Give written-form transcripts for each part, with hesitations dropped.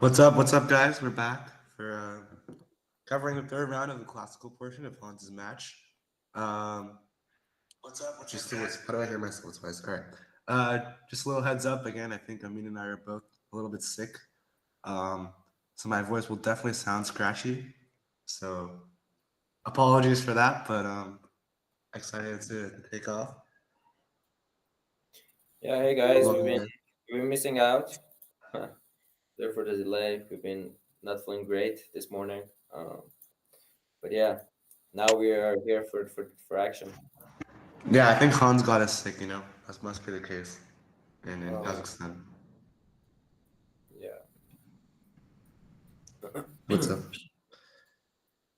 What's up, guys? We're back for covering the third round of the classical portion of Hans's match. Um, just to, how do I hear myself twice? All right. Just a little heads up again. I think Amin and I are both a little bit sick, um, so my voice will definitely sound scratchy. So apologies for that, but excited to take off. Yeah, hey guys, we've Welcome, been guys. we've been missing out. Sorry for the delay. We've been not feeling great this morning. But yeah, now we are here for action. Yeah, I think Hans got us sick. That must be the case in Uh, Kazakhstan. yeah. What's up?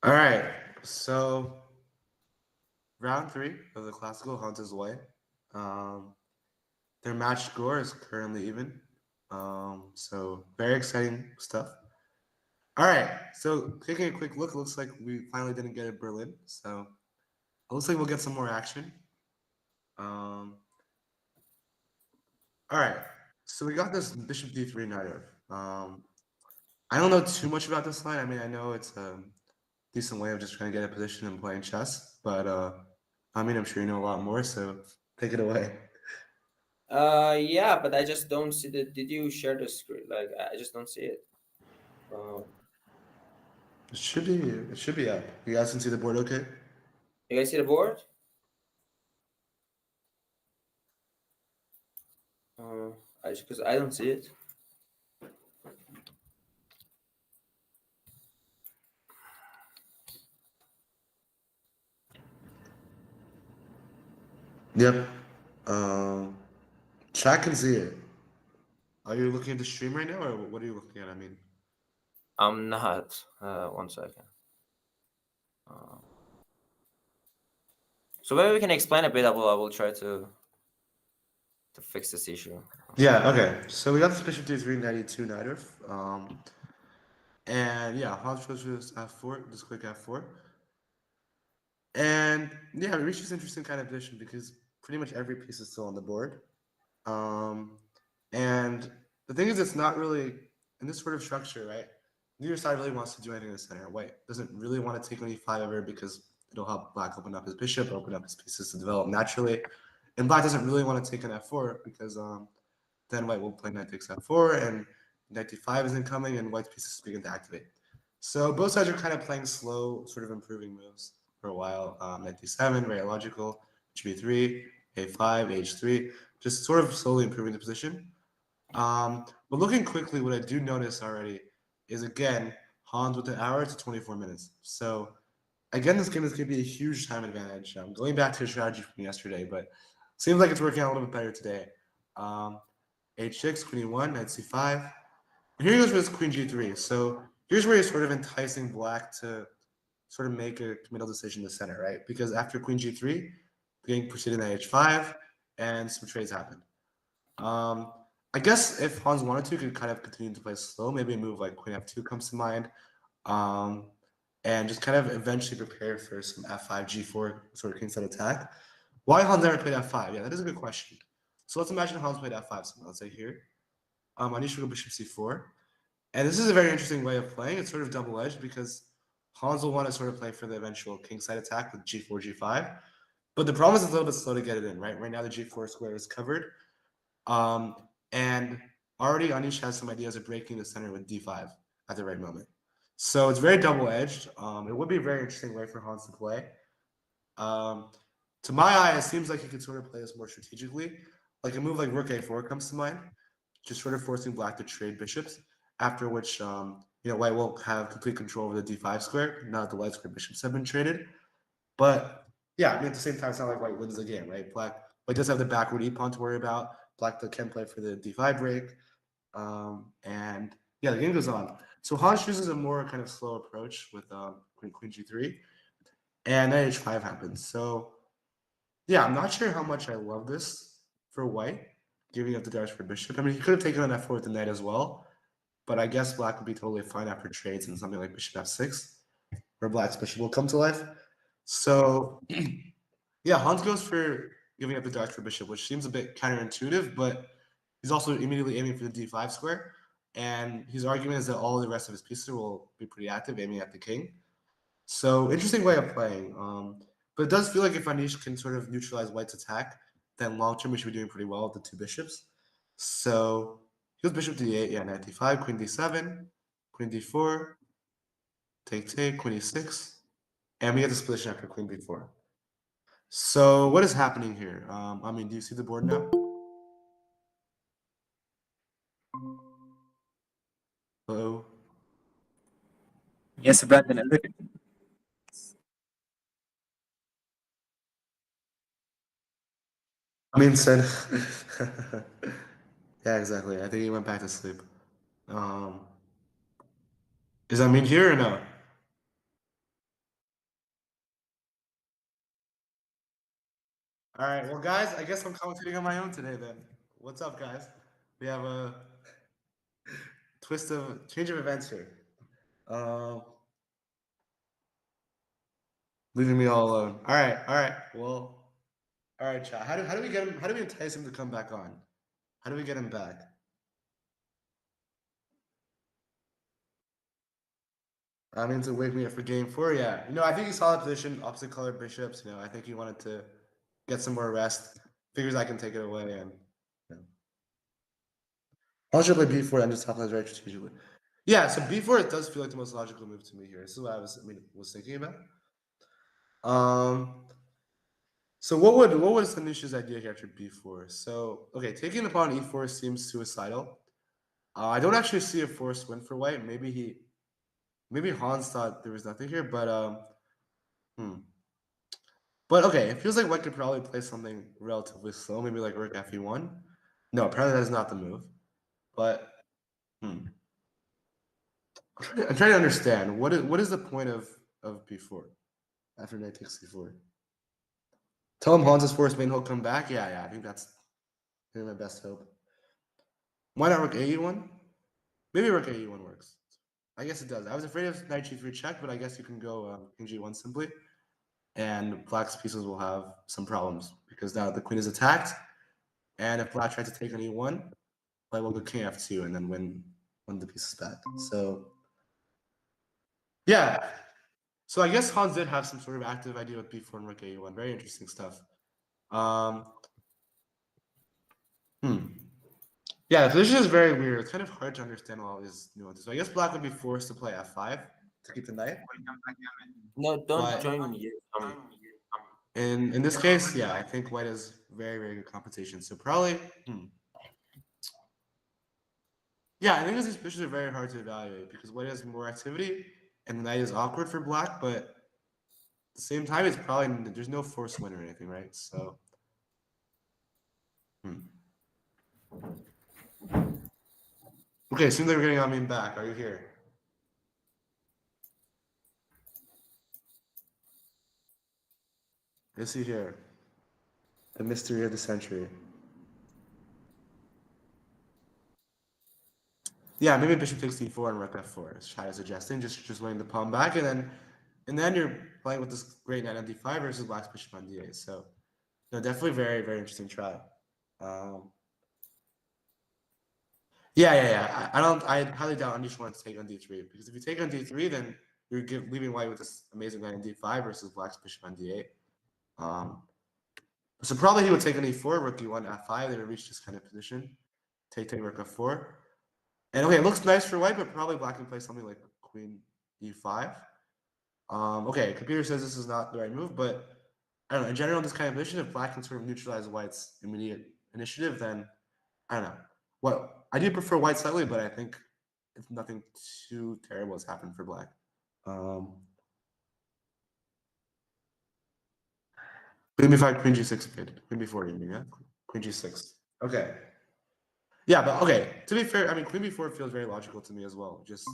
All right. So round three of the classical Hunters Way. Um, their match score is currently even. So very exciting stuff. All right. So taking a quick look, it looks like we finally didn't get it Berlin. So it looks like we'll get some more action. Um, all right. So we got this Bishop D3 knight. I don't know too much about this line. I mean, I know it's a decent way of just trying to get a position and playing chess, but I mean, I'm sure you know a lot more. So take it away. Yeah, but I just don't see the. Did you share the screen? Like, I just don't see it. Um, It should be up. You guys can see the board okay? you guys see the board? Uh, because I don't see it. Yep. Chat can see it. Are you looking at the stream right now, or what are you looking at? I mean, I'm not. 1 second. Uh, so maybe we can explain a bit. I will try to fix this issue. yeah, okay. So we got this bishop d3, 92 knight. And yeah, Hans chose this f4, this quick f4. And yeah, we reached this interesting kind of position because pretty much every piece is still on the board. Um, and the thing is, it's not really in this sort of structure, right? Neither side really wants to do anything in the center. White doesn't really want to take on e5 ever because it'll help black open up his bishop, open up his pieces to develop naturally. And black doesn't really want to take an f4 because then white will play knight takes f4 and knight d5 isn't coming and white's pieces begin to activate. So both sides are kind of playing slow, sort of improving moves for a while. Knight d7, very logical, b3, a5, h3, just sort of slowly improving the position. But looking quickly, what I do notice already is, again, Hans with an hour to 24 minutes. So again, this game is going to be a huge time advantage. Going back to the strategy from yesterday, but seems like it's working out a little bit better today. Um, h6, queen e1, knight c5. And here he goes for this queen g3. So here's where he's sort of enticing black to sort of make a committal decision in the center, right? Because after queen g3, the game proceeded at h5, and some trades happened. I guess if Hans wanted to, he could kind of continue to play slow. Maybe a move like queen f2 comes to mind, and just kind of eventually prepare for some f5, g4 sort of kingside attack. Why Hans never played f5? Yeah, that is a good question. So let's imagine Hans played f5. So let's say here, Anish will go bishop c4, and this is a very interesting way of playing. It's sort of double-edged because Hans will want to sort of play for the eventual kingside attack with g4, g5. But the problem is it's a little bit slow to get it in, right? Right now the g4 square is covered. And already Anish has some ideas of breaking the center with d5 at the right moment. So it's very double-edged. It would be a very interesting way for Hans to play. Um, to my eye, it seems like he could sort of play this more strategically. Like a move like rook a4 comes to mind, just sort of forcing black to trade bishops, after which white will have complete control over the d5 square, now that the white square bishops have been traded. But yeah, I mean, at the same time, it's not like white wins the game, right? White does have the backward e pawn to worry about. Black can play for the d5 break. And yeah, the game goes on. So Hans chooses a more kind of slow approach with queen g3, and then h5 happens. So yeah, I'm not sure how much I love this for white, giving up the dash for bishop. I mean, he could have taken on f4 with the knight as well, but I guess black would be totally fine after trades and something like bishop f6, where black's bishop will come to life. So yeah, Hans goes for giving up the dash for bishop, which seems a bit counterintuitive, but he's also immediately aiming for the d5 square. and his argument is that all the rest of his pieces will be pretty active, aiming at the king. So interesting way of playing. But it does feel like if Anish can sort of neutralize White's attack, then long term we should be doing pretty well with the two bishops. So he goes bishop d8, yeah, knight d5, queen d7, queen d4, take, queen e6, and we get the split after queen b4. So what is happening here? I mean, do you see the board now? Hello? Yes, Brandon, a little. I mean, said. Yeah, exactly. I think he went back to sleep. Is Amin here or no? All right, well, guys, I guess I'm commentating on my own today then. What's up, guys? We have a change of events here. Leaving me all alone. All right. Well, all right, chat. How do we get him? How do we entice him to come back on? How do we get him back? I mean, to wake me up for game 4, yeah. I think he saw the position, opposite colored bishops. I think he wanted to get some more rest. Figures I can take it away, and I'll play b4 and just top lines very strategically. Yeah, so b4 it does feel like the most logical move to me here. This is what I was thinking about. So what was Anish's idea here after b4? So okay, taking the pawn e4 seems suicidal. I don't actually see a forced win for White. Maybe Hans thought there was nothing here, but But okay, it feels like White could probably play something relatively slow, maybe like rook fe1. No, apparently that is not the move. But I'm trying to understand what is the point of b4 after knight takes c4. Tell him Hans is forced main, he'll come back. Yeah, I think that's my best hope. Why not rook ae1? Maybe rook ae1 works. I guess it does. I was afraid of knight g3 check, but I guess you can go king g1 simply, and black's pieces will have some problems because now the queen is attacked, and if black tries to take on e1, White will go king f2 and then win the pieces back. So yeah. So I guess Hans did have some sort of active idea with b4 and rook a1. Very interesting stuff. Yeah, the position is very weird. It's kind of hard to understand all these nuances. So I guess black would be forced to play f5 to keep the knight. No, don't But join me. in this case, yeah, I think White has very, very good compensation. So probably, yeah, I think these positions are very hard to evaluate because White has more activity and the knight is awkward for black, but at the same time, it's probably there's no forced win or anything, right? So, okay, seems like we're getting Amin back. Are you here? Is he here? The mystery of the century. Yeah, maybe bishop takes d4 and rook f4, as Shai is suggesting, just winning the pawn back, and then you're playing with this great knight on d5 versus black's bishop on d8. So, no, definitely very, very interesting try. Yeah. I highly doubt Anish wants to take on d3 because if you take on d3, then you're leaving White with this amazing knight on d5 versus black's bishop on d8. So probably he would take on e4, rook e1, f5. They would reach this kind of position. Take rook f4. And okay, it looks nice for White, but probably black can play something like queen e5. Okay, computer says this is not the right move, but I don't know. In general, this kind of position, if black can sort of neutralize White's immediate initiative, then I don't know. Well, I do prefer White slightly, but I think if nothing too terrible has happened for black. Queen b5, queen g6 played. Queen b4, you mean, yeah? Queen g6. Okay. Yeah, but okay. To be fair, I mean, queen b4 feels very logical to me as well. Just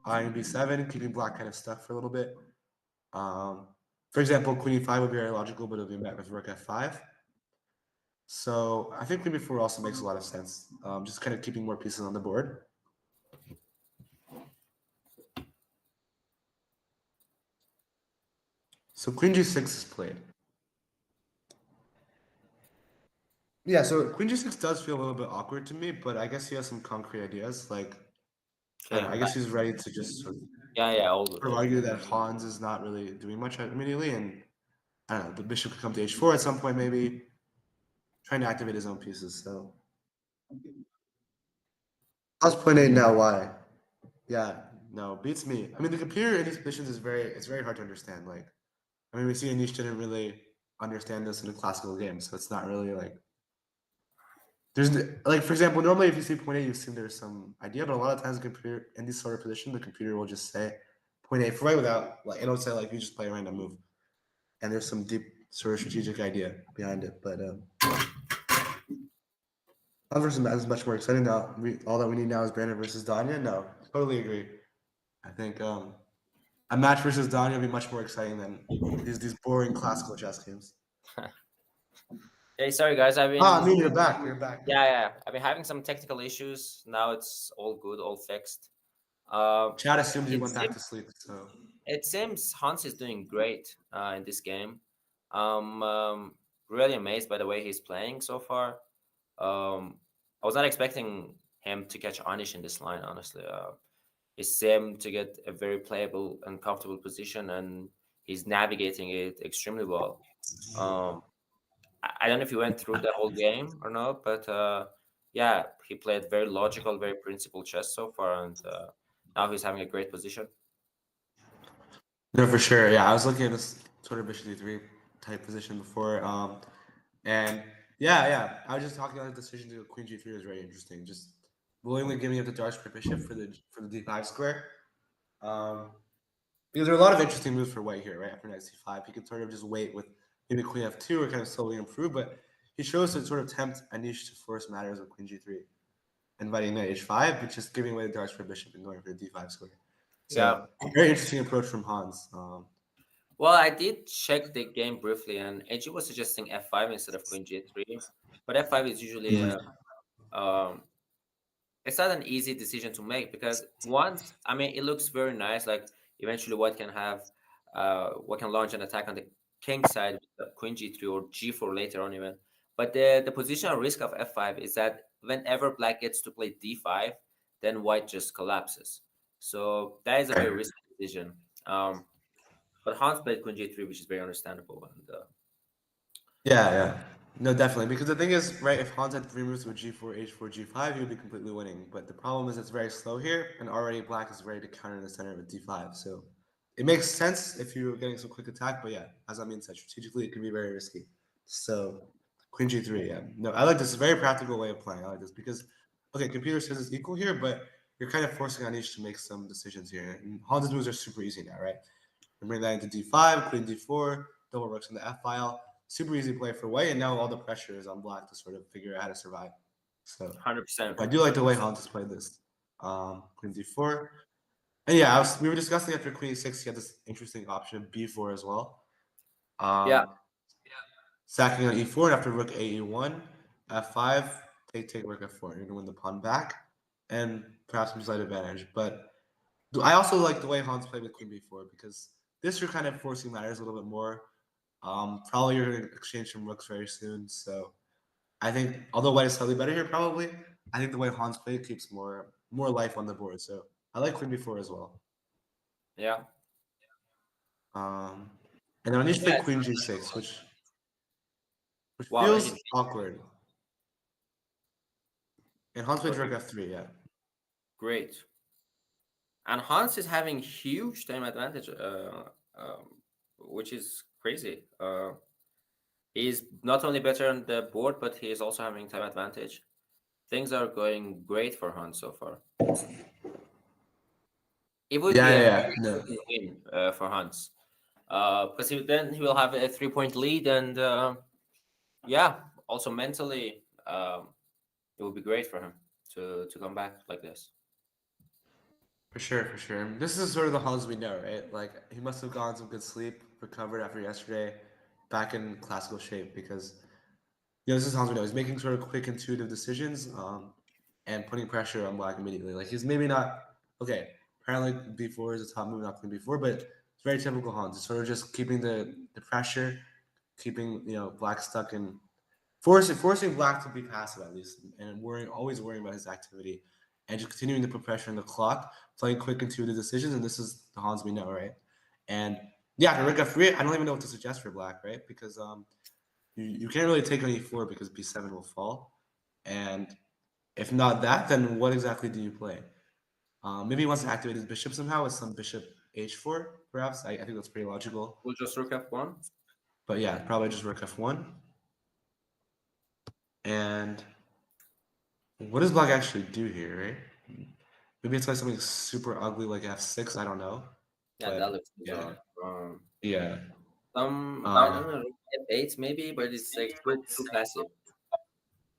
queen b7, keeping black kind of stuck for a little bit. For example, queen e5 would be very logical, but it would be met with rook f5. So I think queen b4 also makes a lot of sense. Just kind of keeping more pieces on the board. So queen g6 is played. Yeah, so queen g6 does feel a little bit awkward to me, but I guess he has some concrete ideas. Like I don't know. Okay. I guess he's ready to just Yeah, yeah, all good, sort of all good. argue that Hans is not really doing much immediately, and I don't know. The bishop could come to h4 at some point, maybe trying to activate his own pieces. So plus point eight now. Why? Yeah, no, beats me. I mean, the computer in these positions is it's very hard to understand. Like, I mean, we see Anish didn't really understand this in a classical game, so it's not really like there's like, for example, normally if you see point eight, you assume there's some idea, but a lot of times the computer in this sort of position, the computer will just say point eight for right without like it'll say like you just play a random move, and there's some deep sort of strategic idea behind it. But Hans versus Matt is much more exciting now. All that we need now is Brandon versus Danya. No, totally agree. I think a match versus Danya would be much more exciting than these boring classical chess games. Hey, sorry guys, I've Ah, been I mean, you're back. You're back. yeah, yeah, I've been having some technical issues. Now it's all good, all fixed. Um, Chad assumed you it went back seems to sleep, so it seems Hans is doing great in this game. Really amazed by the way he's playing so far. I was not expecting him to catch Anish in this line, honestly. He seemed to get a very playable and comfortable position, and he's navigating it extremely well. Um, I don't know if he went through the whole game or not, but yeah, he played very logical, very principled chess so far, and now he's having a great position. no, for sure. Yeah, I was looking at this sort of bishop d3 type position before, and yeah, I was just talking about the decision to go queen g3 was very interesting. Just willingly giving up the dark square bishop for the d5 square, um, because there are a lot of interesting moves for white here, right? After knight c5, he could sort of just wait with maybe queen f2 or kind of slowly improve, but he chose to sort of tempt Anish to force matters with queen g3, inviting knight h5, but just giving away the dark square bishop and going for the d5 square. Yeah. So very interesting approach from Hans. Well, I did check the game briefly, and AG was suggesting f5 instead of queen g3, but f5 is usually um, it's not an easy decision to make because once I mean it looks very nice. Like eventually, what can launch an attack on the king side with the queen g3 or g4 later on even. But the positional risk of f5 is that whenever black gets to play d5, then white just collapses. So that is a very risky decision. But Hans played queen g3, which is very understandable. And Yeah. No, definitely. Because the thing is, right, if Hans had three moves with g4, h4, g5, he would be completely winning. But the problem is it's very slow here, and already black is ready to counter in the center with d5. So it makes sense if you're getting some quick attack, but yeah, as Amin said, strategically it can be very risky. So queen g3, yeah. No, I like this. It's a very practical way of playing. I like this because, okay, computer says it's equal here, but you're kind of forcing Anish to make some decisions here. And Hans's moves are super easy now, right? And bring that into d5, queen d4, double rooks in the f file. Super easy play for white, and now all the pressure is on black to sort of figure out how to survive. So 100%. I do like the way Hans has played this. Queen d4. And yeah, we were discussing after queen e6, he had this interesting option, b4 as well. Yeah, Sacking on e4, and after rook ae1, f5, take rook f4. You're going to win the pawn back, and perhaps some slight advantage. But I also like the way Hans played with queen b4 because this you're kind of forcing matters a little bit more. Probably you're going to exchange some rooks very soon. So I think, although white is slightly better here, probably, I think the way Hans played keeps more life on the board. So I like queen b4 as well. yeah, Um, and then Anish played yeah. queen g6, which Wow, feels awkward. And Hans played okay, rook f3, yeah. great. And Hans is having huge time advantage, which is crazy. He's not only better on the board, but he is also having time advantage. Things are going great for Hans so far. It would be a Yeah. very No. important win for Hans, because then he will have a 3 point lead, and yeah, also mentally, it would be great for him to come back like this. For sure, for sure. This is sort of the Hans we know, right? Like he must have gotten some good sleep, recovered after yesterday, back in classical shape because this is Hans we know. He's making sort of quick, intuitive decisions, and putting pressure on Black immediately. Like he's maybe not okay. Apparently, B4 is a top move, not queen B4, but it's very typical Hans. It's sort of just keeping the pressure, keeping Black stuck in forcing Black to be passive at least, and always worrying about his activity. and just continuing to put pressure on the clock, playing quick intuitive decisions, and this is the Hans we know, right? And yeah, for rook f3, I don't even know what to suggest for black, right? Because you can't really take on e4 because b7 will fall, and if not that, then what exactly do you play? Maybe he wants to activate his bishop somehow with some bishop h4, perhaps. I think that's pretty logical. We'll just rook f1. But yeah, probably just rook f1. And what does black actually do here, right? Maybe it's like something super ugly like f6. I don't know. Yeah, that But looks yeah, bizarre. yeah. I don't know, f8 maybe, but it's like too passive.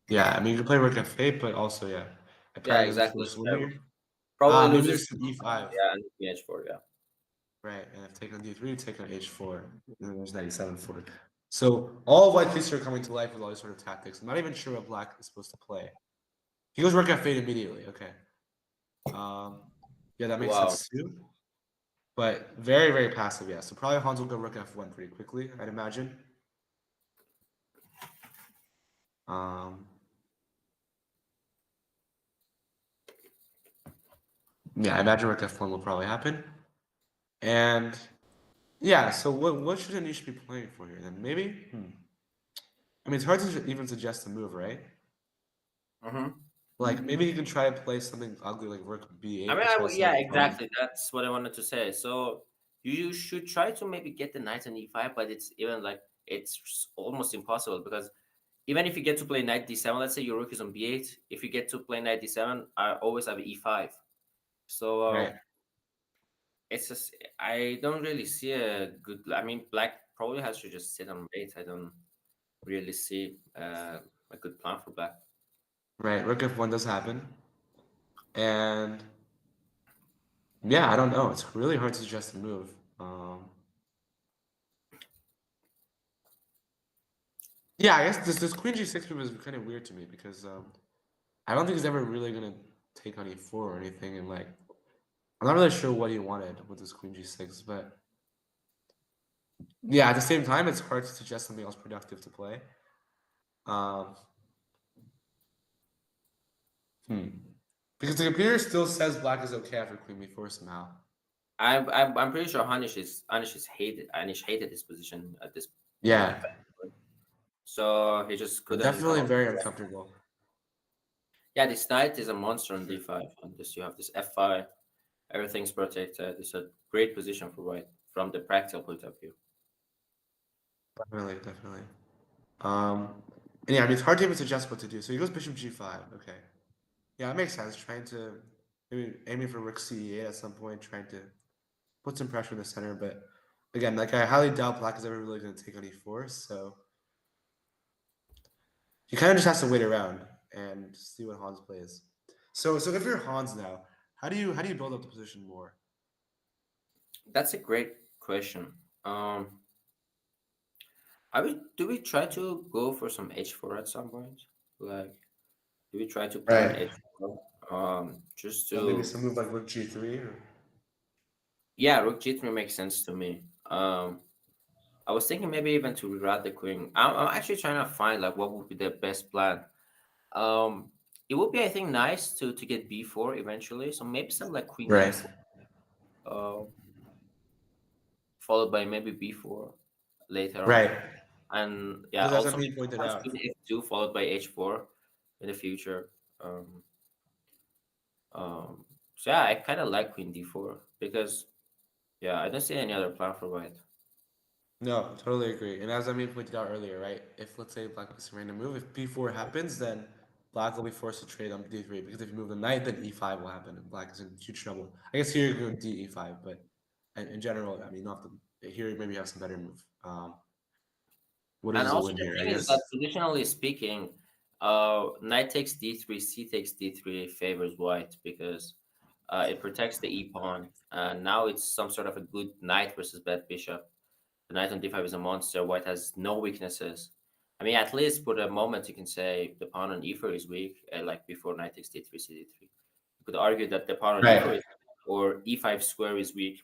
Yeah. I mean, you can play rook f8, but also yeah, Yeah, apparently doesn't exactly. force win here. Probably Maybe loses. there's some e5. Yeah, and h4. Yeah. Right, and if take on d3, take on h4, and then there's 97 for it. So all white pieces are coming to life with all these sort of tactics. I'm not even sure what black is supposed to play. He goes rook f8 immediately. Okay. Yeah, that makes Wow. sense too. But very, very passive, yeah. So probably Hans will go rook f1 pretty quickly, I'd imagine. Um, yeah, I imagine rook f1 will probably happen. And yeah, so what should Anish be playing for here then? Maybe? I mean, it's hard to even suggest a move, right? Mm-hmm. Like maybe you can try to play something ugly like rook I b8 mean, to try to yeah, solve the problem. exactly. That's what I wanted to say. So you should try to maybe get the knight on e5, but it's even like it's almost impossible because even if you get to play knight d7, let's say your rook is on b8, if you get to play knight d7, I always have e5. So Right. it's just I don't really see a good. I mean, black probably has to just sit on mate. I don't really see a good plan for black. Right. Rook f1 does happen. And yeah, I don't know. It's really hard to suggest a move. Yeah, I guess this queen g6 move is kind of weird to me because I don't think he's ever really gonna take on e4 or anything, and like I'm not really sure what he wanted with this queen g6, but yeah, at the same time, it's hard to suggest something else productive to play. Um, hmm. Because the computer still says black is okay after queen b4 somehow. I'm pretty sure Anish hated his position at this Yeah, so he just couldn't come definitely up. very uncomfortable. Yeah, this knight is a monster on d5, and this you have this f5. Everything's protected. It's a great position for white from the practical point of view. Definitely, definitely. And yeah, I mean it's hard to even suggest what to do. So he goes bishop g5. Okay, yeah, it makes sense. Trying to maybe aiming for rook c8 at some point, trying to put some pressure in the center. But again, like I highly doubt black is ever really going to take on e4. So he kind of just has to wait around and see what Hans plays. So if you're Hans now, how do you build up the position more? That's a great question. Do we try to go for some h4 at some point? Like, do we try to play on Right. h4? Just Maybe to some move like rook g3 or yeah, rook g3 makes sense to me. I was thinking maybe even to reroute the queen. I'm actually trying to find like what would be the best plan. Um, it would be I think nice to get b4 eventually. So maybe some like queen right. d4, uh, followed by maybe b4 later on. Right. And yeah, Because as also Amin pointed sometimes out, queen f2 followed by h4 in the future. Um, so yeah, I kind of like queen d4 because yeah, I don't see any other plan for white. no, totally agree. And as Amin pointed out earlier, right? If let's say black makes a random move, if b4 happens, then black will be forced to trade on d3 because if you move the knight, then e5 will happen, and black is in huge trouble. I guess here you go d e5, but in general, I mean, not the here maybe you have some better move. What And is the also win the here? I thing is guess. that traditionally speaking, knight takes d3, c takes d3 favors white because it protects the e pawn. And now it's some sort of a good knight versus bad bishop. The knight on d5 is a monster. White has no weaknesses. I mean, at least for the moment, you can say the pawn on e4 is weak, like before knight takes d3, c d3. You could argue that the pawn on e4 Right. is or e5 square is weak.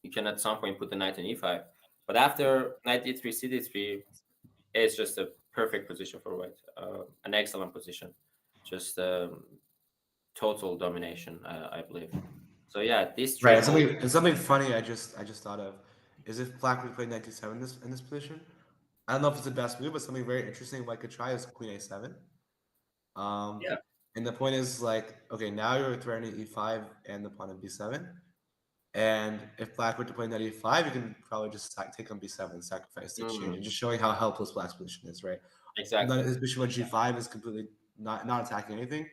You can at some point put the knight on e5. But after knight d3, c d3, it's just a perfect position for white, an excellent position. Just total domination, I believe. So yeah, this Right. trade hold. And something funny I just thought of is if Black would play knight d7 in this position. I don't know if it's the best move, but something very interesting I could try is queen a7. Um, Yeah. and the point is like, okay, now you're threatening e5 and the pawn of b7. And if Black were to play knight e5, you can probably just take on b7 and sacrifice the exchange, and Mm, just showing how helpless Black's position is, right? exactly. Not his bishop on g5 is completely not attacking anything.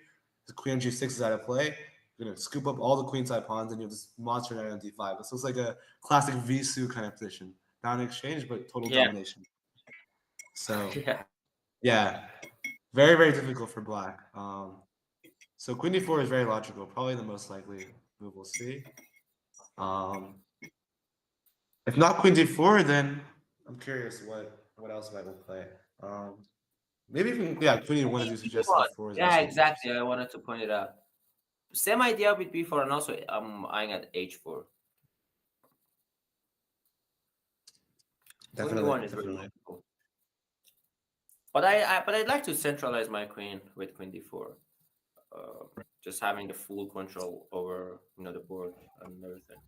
The queen on g6 is out of play. You're gonna scoop up all the queenside pawns, and you have this monster knight on d5. This looks like a classic Visu kind of position, not an exchange, but total Yeah. domination. So Yeah. yeah, very very difficult for Black. So queen d4 is very logical, probably the most likely move we'll see. Um, if not queen d4, then I'm curious what else Black will play. Um, maybe even queen e1 as you You know suggested what? before is Yeah, also exactly. interesting. I wanted to point it out. Same idea with b4, and also I'm eyeing at h4. Queen Definitely, b1 is really definitely. logical. But I'd like to centralize my queen with queen d4. Just having the full control over the board and everything.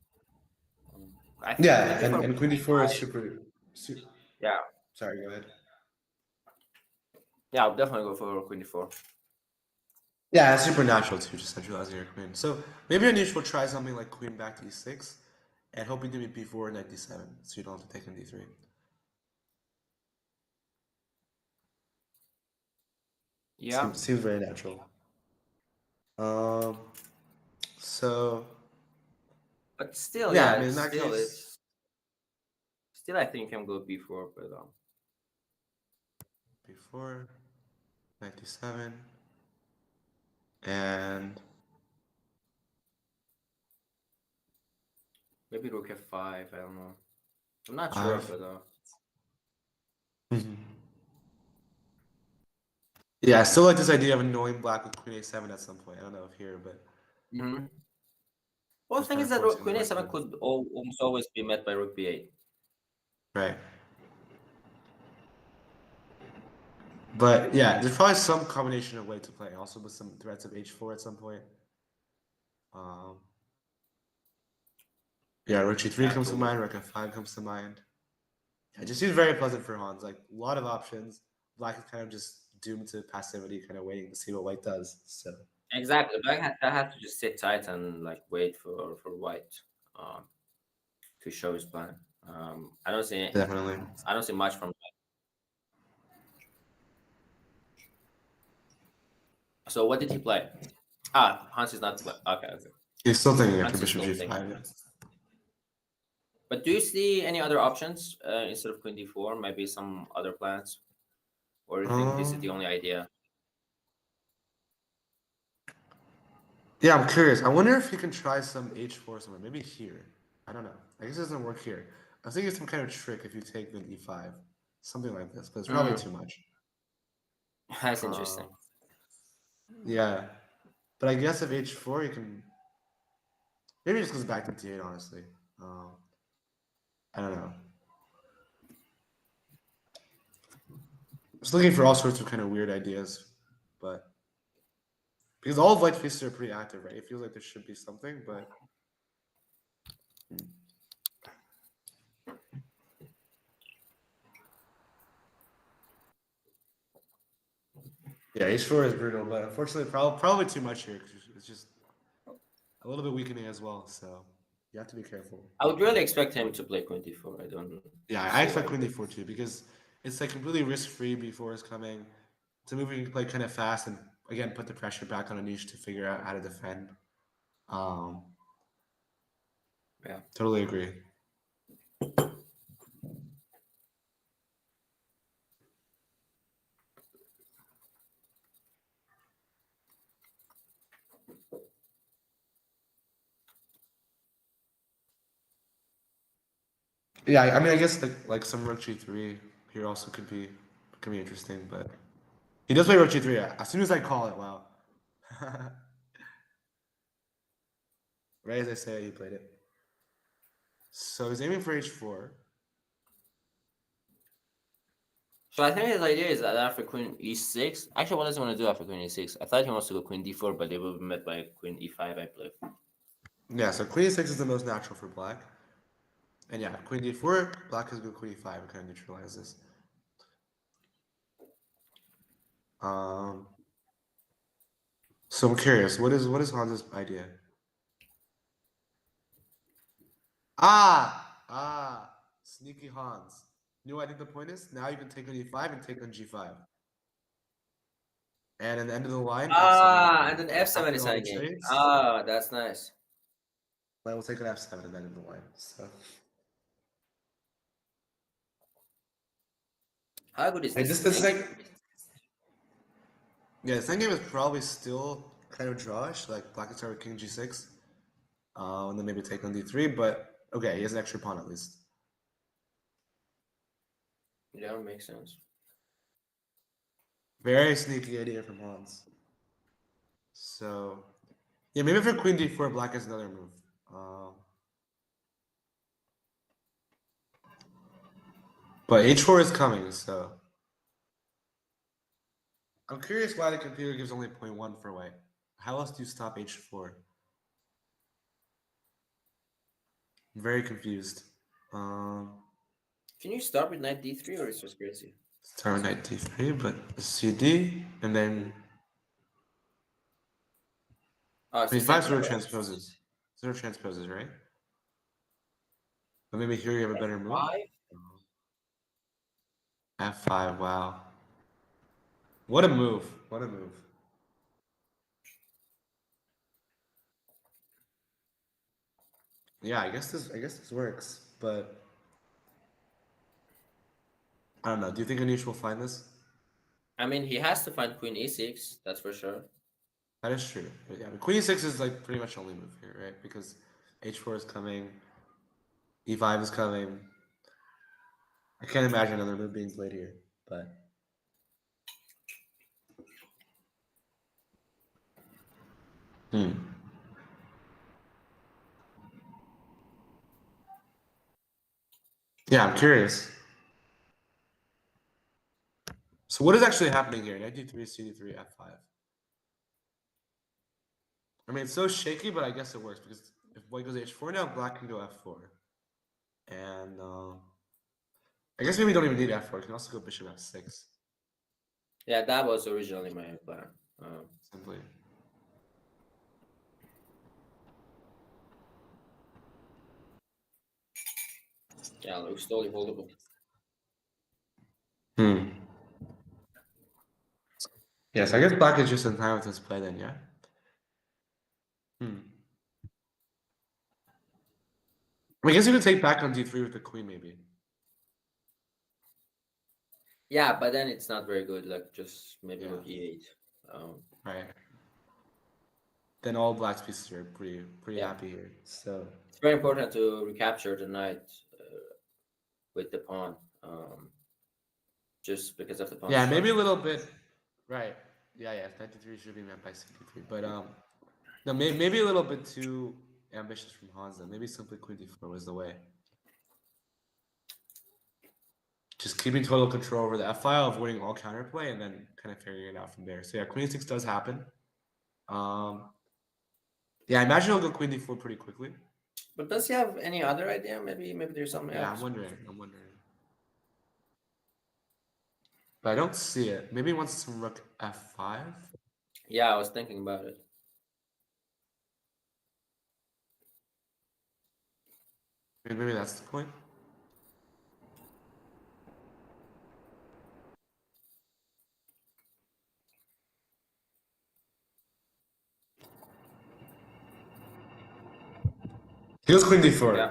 Um, I think queen Yeah, and, d4 and queen d4 is super, Yeah, sorry, go ahead. yeah, I'll definitely go for queen d4. Yeah, it's super natural too, just centralizing your queen. So maybe Anish will try something like queen back to e6 and hoping to beat b4 and knight d7 so you don't have to take on d3. Yeah, Seems very natural. Um, so but still, yeah, yeah, I mean in it's that still case, it's still I think I'm go b4, but b4, knight d7, and maybe rook f5. I don't know. I'm not sure, 5. but Mhm. Yeah, I still like this idea of annoying Black with queen a7 at some point. I don't know if here, but mhm. Well, the just thing kind is of that forcing the queen Black a7 move. could almost always be met by rook b8. Right. But yeah, there's probably some combination of way to play. Also with some threats of h4 at some point. Um, yeah, rook g3 Yeah, comes to totally. mind. Rook f5 comes to mind. Yeah, it just seems very pleasant for Hans. Like a lot of options. Black is kind of just doomed to passivity, kind of waiting to see what White does. So Exactly. I have to just sit tight and like wait for white um, to show his plan. definitely. I don't see much from. So what did he play? Hans is not. Okay, okay. He's still thinking after Hans is bishop still thinking. g5. Yeah. But do you see any other options instead of queen d4? Maybe some other plans, or do you think this is the Um, only idea? yeah, I'm curious. I wonder if he can try some h4 somewhere. Maybe here. I don't know. I guess it doesn't work here. I was thinking some kind of trick if you take then e5, something like this, but it's probably Hmm, too much. that's Um, interesting. yeah, but I guess if h4, you can maybe it just goes back to d8. Honestly, um, I don't know. Just looking for all sorts of kind of weird ideas, but because all of White's pieces are pretty active, right? It feels like there should be something, but yeah, h4 is brutal, but unfortunately, probably too much here because it's just a little bit weakening as well. So you have to be careful. I would really expect him to play queen d4. I don't Yeah, I see why expect he queen would. d4 too because it's like completely risk free before it's coming. It's a move you can play kind of fast and again put the pressure back on a niche to figure out how to defend. Um, Yeah. totally agree. Yeah, I mean, I guess like some rook g3 here also could be interesting, but he does play rook g3. As soon as I call it, wow. Right as I say, he played it. So he's aiming for h4. So I think his idea is that after queen e6, actually, what does he want to do after queen e6? I thought he wants to go queen d4, but they will be met by queen e5, I believe. Yeah, so queen e6 is the most natural for black. And yeah, queen d4, black has good queen e5 and kind of neutralize this. Um, so I'm curious, what is Hans's idea? Sneaky Hans. You know what I think the point is? Now you can take on e5 and take on g5. And at the end of the line, f7. And then f7 After is all high the game. trades, That's nice. I will take an f7 at the end of the line. So How good is hey, this? this like yeah, this endgame is probably still kind of drawish. Like black can start with king g6, and then maybe take on d3. But okay, he has an extra pawn at least. Yeah, makes sense. Very sneaky idea from Hans. So yeah, maybe for queen d4, black has another move. But h4 is coming, so I'm curious why the computer gives only 0.1 for white. How else do you stop h4? I'm very confused. Um, Can you start with knight d3 or is just crazy? Start with knight d3, but cd, and then Oh, I it's the mean, same five thing, sort of right? transposes. Sort of transposes, right? But maybe here you have a better move. F5? F5, wow. What a move. What a move. Yeah, I guess this works, but I don't know. Do you think Anish will find this? I mean, he has to find queen e6, that's for sure. That is true. But yeah, but queen e6 is like pretty much the only move here, right? Because h4 is coming, e5 is coming. I can't imagine another move being played here, but yeah, I'm curious. So what is actually happening here? Knight d3, cd3, f5. I mean, it's so shaky, but I guess it works because if white goes h4 now, black can go f4. And I guess maybe we don't even need f4. We can also go bishop f6. Yeah, that was originally my plan. Simply. Yeah, looks totally holdable. Yes, I guess black is just in time with this play then, yeah? I guess you could take back on d3 with the queen, maybe. Yeah, but then it's not very good. Like just maybe Yeah. rook e8. Right. Then all black's pieces are pretty Yeah. happy here. So It's very important to recapture the knight with the pawn, just because of the pawn yeah, structure. maybe a little bit. Right. Yeah, yeah. Knight d3 should be met by cd3, but no, maybe a little bit too ambitious from Hans. Then maybe simply queen d4 was the way. Just keeping total control over the f file, avoiding all counterplay, and then kind of figuring it out from there. So yeah, queen e6 does happen. Yeah, I imagine he'll go queen d4 pretty quickly. But does he have any other idea? Maybe there's something Yeah, else. I'm wondering. But I don't see it. Maybe he wants some rook f5. Yeah, I was thinking about it. Maybe that's the point. He goes queen d4. Yeah.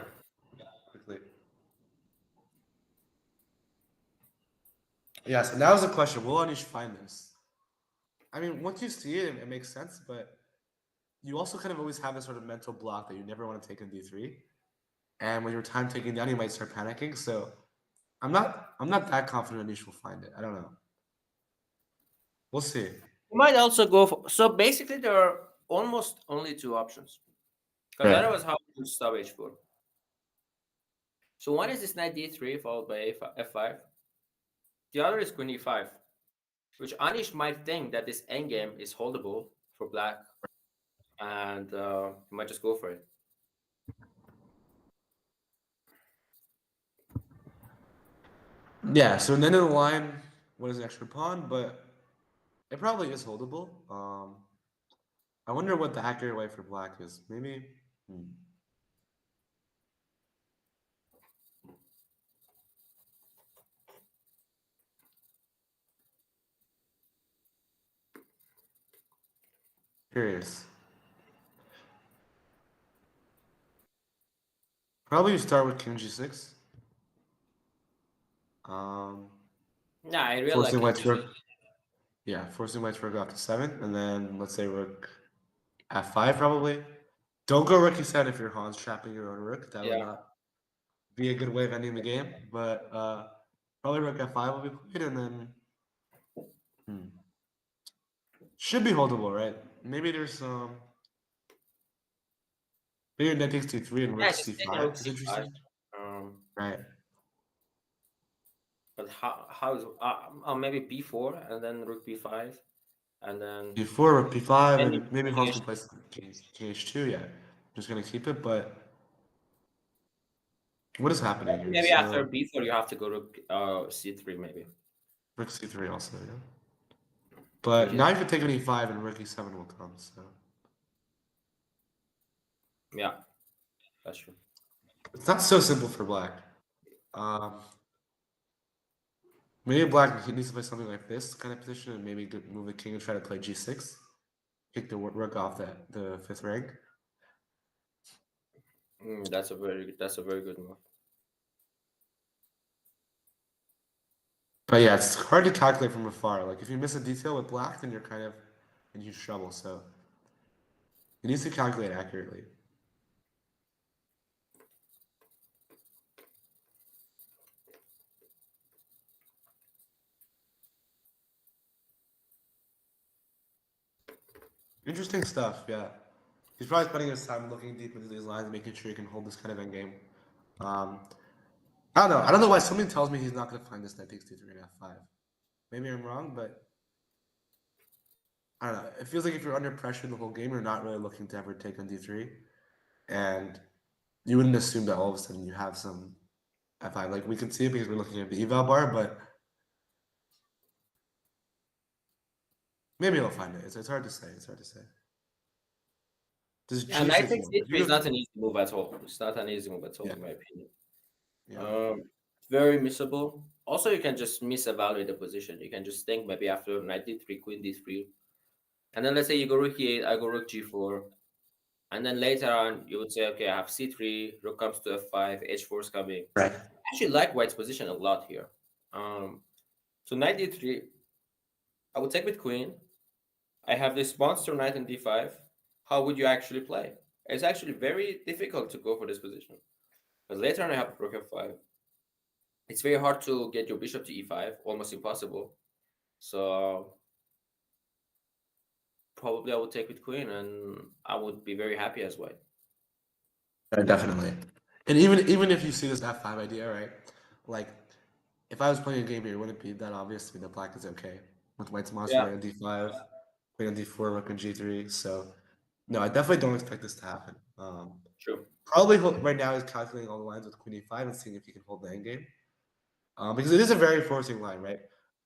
Quickly. Yeah, so now is the question, will Anish find this? I mean, once you see it, it makes sense, but you also kind of always have this sort of mental block that you never want to take in d3. And when your time taking down, you might start panicking. So I'm not that confident Anish will find it. I don't know. We'll see. You might also go for, so basically there are almost only two options. Because Right. otherwise how would you stop h4? So one is this knight d3 followed by f5. The other is queen e5, which Anish might think that this endgame is holdable for black, and he might just go for it. Yeah, so in the end of the line, what is an extra pawn? But it probably is holdable. I wonder what the accurate way for black is. Maybe. Curious. Probably you start with king g6. Um, Yeah, I really like forcing king white to g6. rook. Yeah, forcing white to rook off to 7, and then let's say rook f5 probably. Don't go rook e7 if you're Hans trapping your own rook. That would Yeah, not be a good way of ending the game. But probably rook f5 will be played, and then should be holdable, right? Maybe there's some. Maybe knight takes d3 and rook yeah, just taking rook c5 is c5. interesting, Um, right? but how is maybe b4 and then rook b5 and then b4, rook b5, maybe and maybe Hans king can play king h2. Yeah, just gonna keep it. But what is happening here? maybe after So b4 you have to go rook c3 maybe, rook c3 also, yeah. which But is now you can take an e5 and rook e7 will come. So yeah, that's true. it's not so simple for black. Um, maybe black needs to play something like this kind of position and maybe move the king and try to play g6, kick the rook off the fifth rank. That's a very good move. But yeah, it's hard to calculate from afar. Like if you miss a detail with black, then you're kind of in huge trouble. So it needs to calculate accurately. Interesting stuff, yeah. He's probably spending his time looking deep into these lines, making sure he can hold this kind of endgame. Um, I don't know. I don't know why something tells me he's not going to find this knight takes d3 and f5. Maybe I'm wrong, but I don't know. It feels like if you're under pressure the whole game, you're not really looking to ever take on d3, and you wouldn't assume that all of a sudden you have some f5. Like we can see it because we're looking at the eval bar, but maybe he'll find it. It's hard to say. It's hard to say. Does Yeah, knight g6 takes work? c3 is not an easy move at all. It's not an easy move at all, Yeah, in my opinion. yeah. Very missable. Also, you can just misevaluate the position. You can just think maybe after knight d3, queen d3, and then let's say you go rook e8, I go rook g4, and then later on you would say, okay, I have c3, rook comes to f5, h4 is coming. Right. I actually like white's position a lot here. So knight d3, I would take with queen. I have this monster knight in d5. How would you actually play? It's actually very difficult to go for this position. But later on I have rook f5. It's very hard to get your bishop to e5, almost impossible. So probably I would take with queen, and I would be very happy as white. Definitely. And even if you see this f5 idea, right? Like, if I was playing a game here, it wouldn't be that obvious to me that black is okay with white's monster Yeah, right on d5, queen on d4, rook on g3. So, no, I definitely don't expect this to happen. true. Probably right now he's calculating all the lines with queen e5 and seeing if he can hold the endgame. Because it is a very forcing line, right?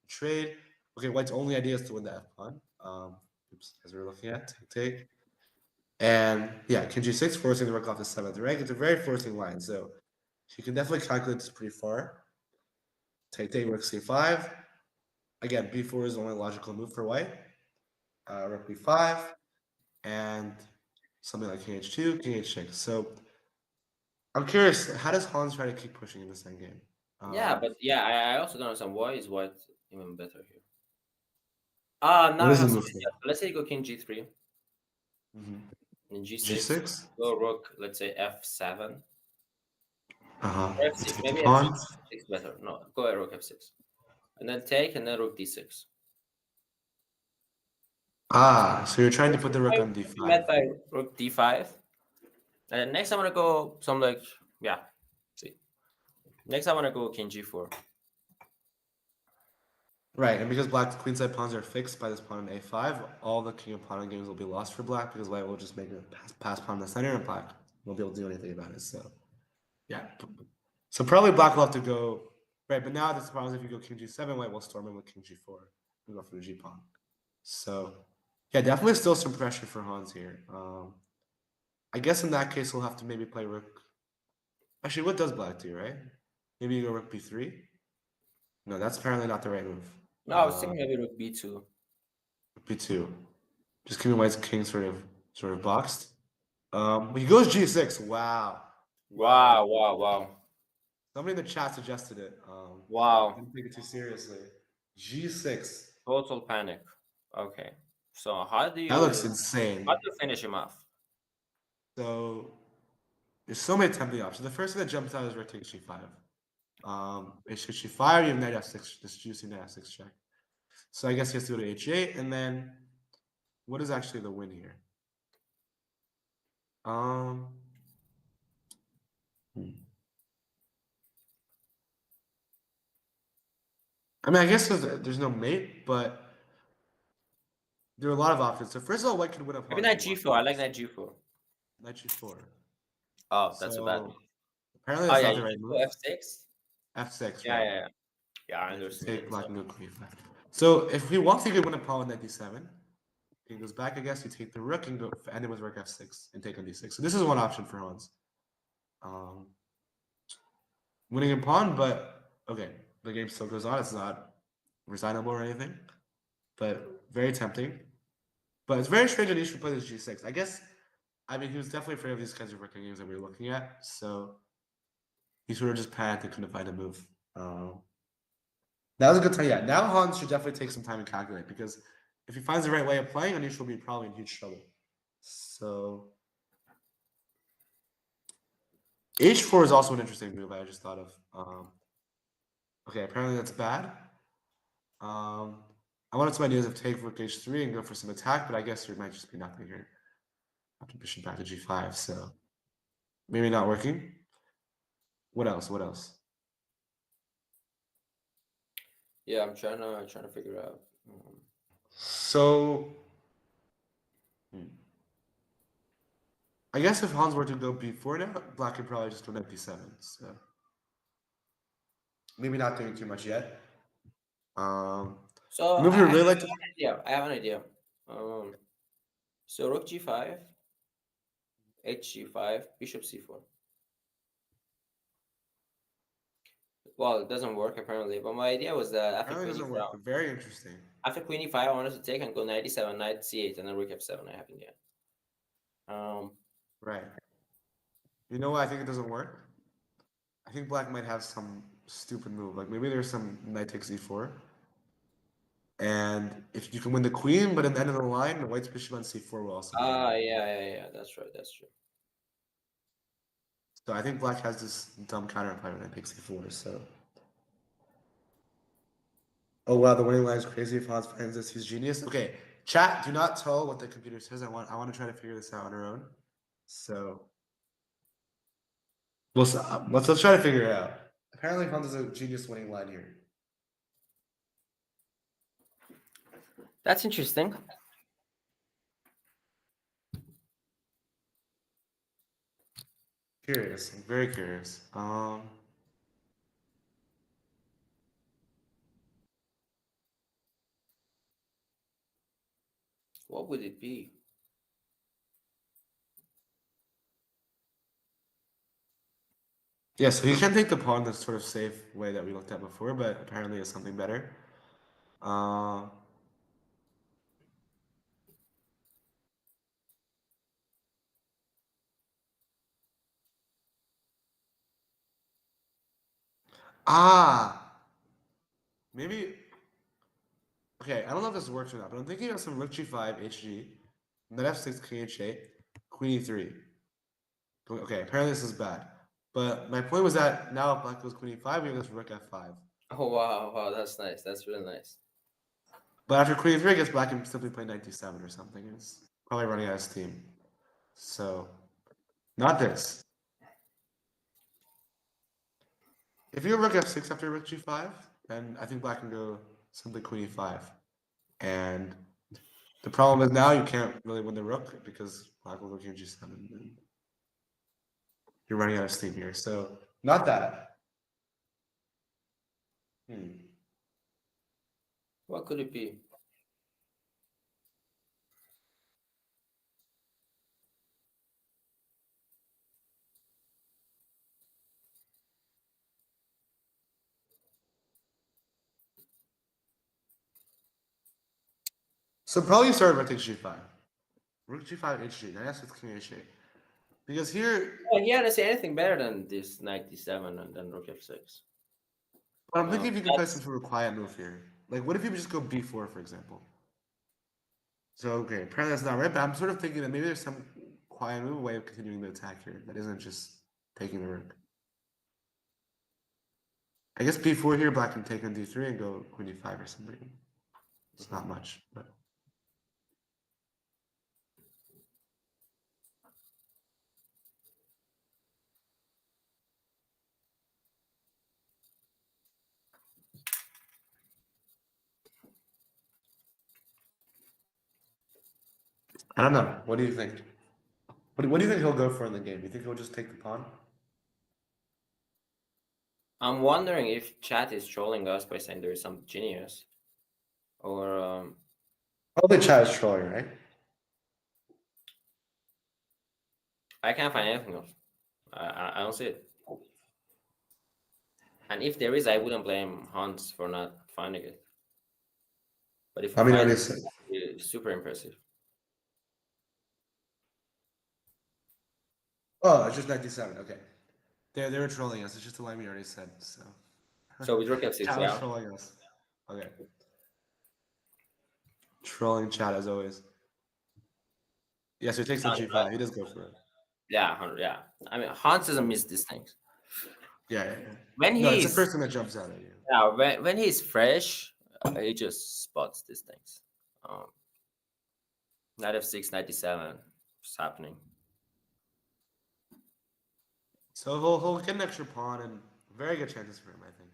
Trade. Okay, white's only idea is to win the f pawn. Oops, as we're looking at, take. And yeah, king g6 forcing the rook off the seventh rank. It's a very forcing line, so you can definitely calculate this pretty far. Take rook c5. Again, b4 is the only logical move for white. Rook b5, and something like king h2, king h6. So I'm curious, how does Hans try to keep pushing in this endgame? Yeah, but yeah, I also don't understand why is white even better here. Now What I is the have some move here? idea. Let's say you go king g3 and g6, G6? go rook, let's say f7, Uh-huh. or You f6, take the maybe pawn. f6 better. No, go at rook f6, and then take, and then rook d6. Ah, so you're trying to put the rook on We d5. met by rook d5, and next I'm gonna go some like yeah. See, next I wanna go king g4. Right, and because black's queenside pawns are fixed by this pawn on a5, all the king of pawn games will be lost for black because white will just make a pass pawn in the center and black won't be able to do anything about it. So yeah, so probably black will have to go right. But now this problem is if you go king g7, white will storm in with king g4 and go for the g pawn. So yeah, definitely still some pressure for Hans here. I guess in that case we'll have to maybe play rook. Actually, what does black do, right? Maybe you go rook b3. No, that's apparently not the right move. No, I was thinking maybe rook b2. Rook b2. Just keeping white's king sort of boxed. He goes g6. Wow. Wow. Wow, wow, wow, Somebody in the chat suggested it. wow. Didn't take it too seriously. G6. Total panic. Okay. So That looks insane. how do you finish him off? So there's so many tempting options. The first thing that jumps out is rook takes g5. H5, you have knight f6, this juicy knight f6 check. So I guess he has to go to h8, and then what is actually the win here? I mean, I guess there's no mate, but there are a lot of options. So first of all, white could win a pawn. Maybe knight g4. I like knight g4. Knight g4. Oh, that's a bad So move. apparently Oh that's yeah, not the you right can go move. f6. F6, Yeah, right? yeah, yeah. Yeah, I And if you understand. take black and go queen e5. So if he wants, he could win a pawn with knight d7. He goes back, I guess. You take the rook and go end it with rook f6 and take on d6. So this is one option for Hans. Winning a pawn, but okay, the game still goes on. It's not resignable or anything, but very tempting. But it's very strange that he should play this g6. I guess, I mean, he was definitely afraid of these kinds of working games that we were looking at. So he sort of just panicked and couldn't find a move. That was a good time. Yeah, now Hans should definitely take some time and calculate because if he finds the right way of playing, Anish will be probably in huge trouble. So h4 is also an interesting move I just thought of. Okay, apparently that's bad. I wanted some ideas of take rook h3 and go for some attack, but I guess there might just be nothing here. After bishop back to g5, so maybe not working. What else? What else? Yeah, I'm trying to figure out. So I guess if Hans were to go b4 now, black could probably just go knight b7. So maybe not doing too much yet. So Move you really like to. I have an idea. So rook g5, hg5, bishop c4. Well, it doesn't work apparently, but my idea was that after Apparently queen doesn't work, e4, but very interesting. after queen e5, I wanted to take and go knight e7, knight c8, and then rook f7. I have in the end. Right. You know why I think it doesn't work? I think black might have some stupid move. Like maybe there's some knight takes e4. And if you can win the queen, but in the end of the line, the white's bishop on c4 will also be Ah, there. yeah, that's right, that's true. So I think black has this dumb counterplay when knight takes e4. So. Oh wow, the winning line is crazy. If Hans finds this, he's genius. Okay, chat, do not tell what the computer says. I want to try to figure this out on our own. So let's try to figure it out. Apparently, Hans is a genius winning line here. That's interesting. Curious, I'm very curious. What would it be? Yeah, so you can take the pawn the sort of safe way that we looked at before, but apparently it's something better. Ah, maybe. Okay, I don't know if this works or not, but I'm thinking of some rook g5, hg, knight f6, king h8, queen e3. Okay, apparently this is bad. But my point was that now if black goes queen e5, we have this rook f5. Oh wow, that's nice. That's really nice. But after queen e3, I guess black can simply play knight d7 or something. It's probably running out of steam. So, not this. If you rook f6 after rook g5, then I think black can go simply queen e5. And the problem is now you can't really win the rook because black will go king g7. And you're running out of steam here. So not that. What could it be? So probably start rook takes g5. Rook g5, hg. Now that's with king h8. Because here, Oh, he hadn't seen anything better than this knight d7 and then rook f6. I'm thinking if you can play some That's sort of quiet move here. Like, what if you just go b4, for example? So, okay, apparently that's not right, but I'm sort of thinking that maybe there's some quiet move way of continuing the attack here that isn't just taking the rook. I guess b4 here, black can take on d3 and go queen d5 or something. It's not much, but. I don't know. What do you think? What do you think he'll go for in the game? You think he'll just take the pawn? I'm wondering if chat is trolling us by saying there is some genius, or Probably chat is trolling, right? I can't find anything else. I don't see it. And if there is, I wouldn't blame Hans for not finding it. But if I we mean, find it, honestly. it's super impressive. Oh, it's just 97. Okay. They were trolling us. It's just the line we already said. So. So with rook f6, Chat was yeah. trolling us. Okay. Trolling chat as always. Yeah, so he takes on g5. He does go for it. Yeah, 100. Yeah. I mean, Hans doesn't miss these things. Yeah. When No, it's the he's first thing that jumps out at you. yeah, when he's fresh, he just spots these things. Knight f6, 97. What's happening? So he'll get an extra pawn and very good chances for him, I think.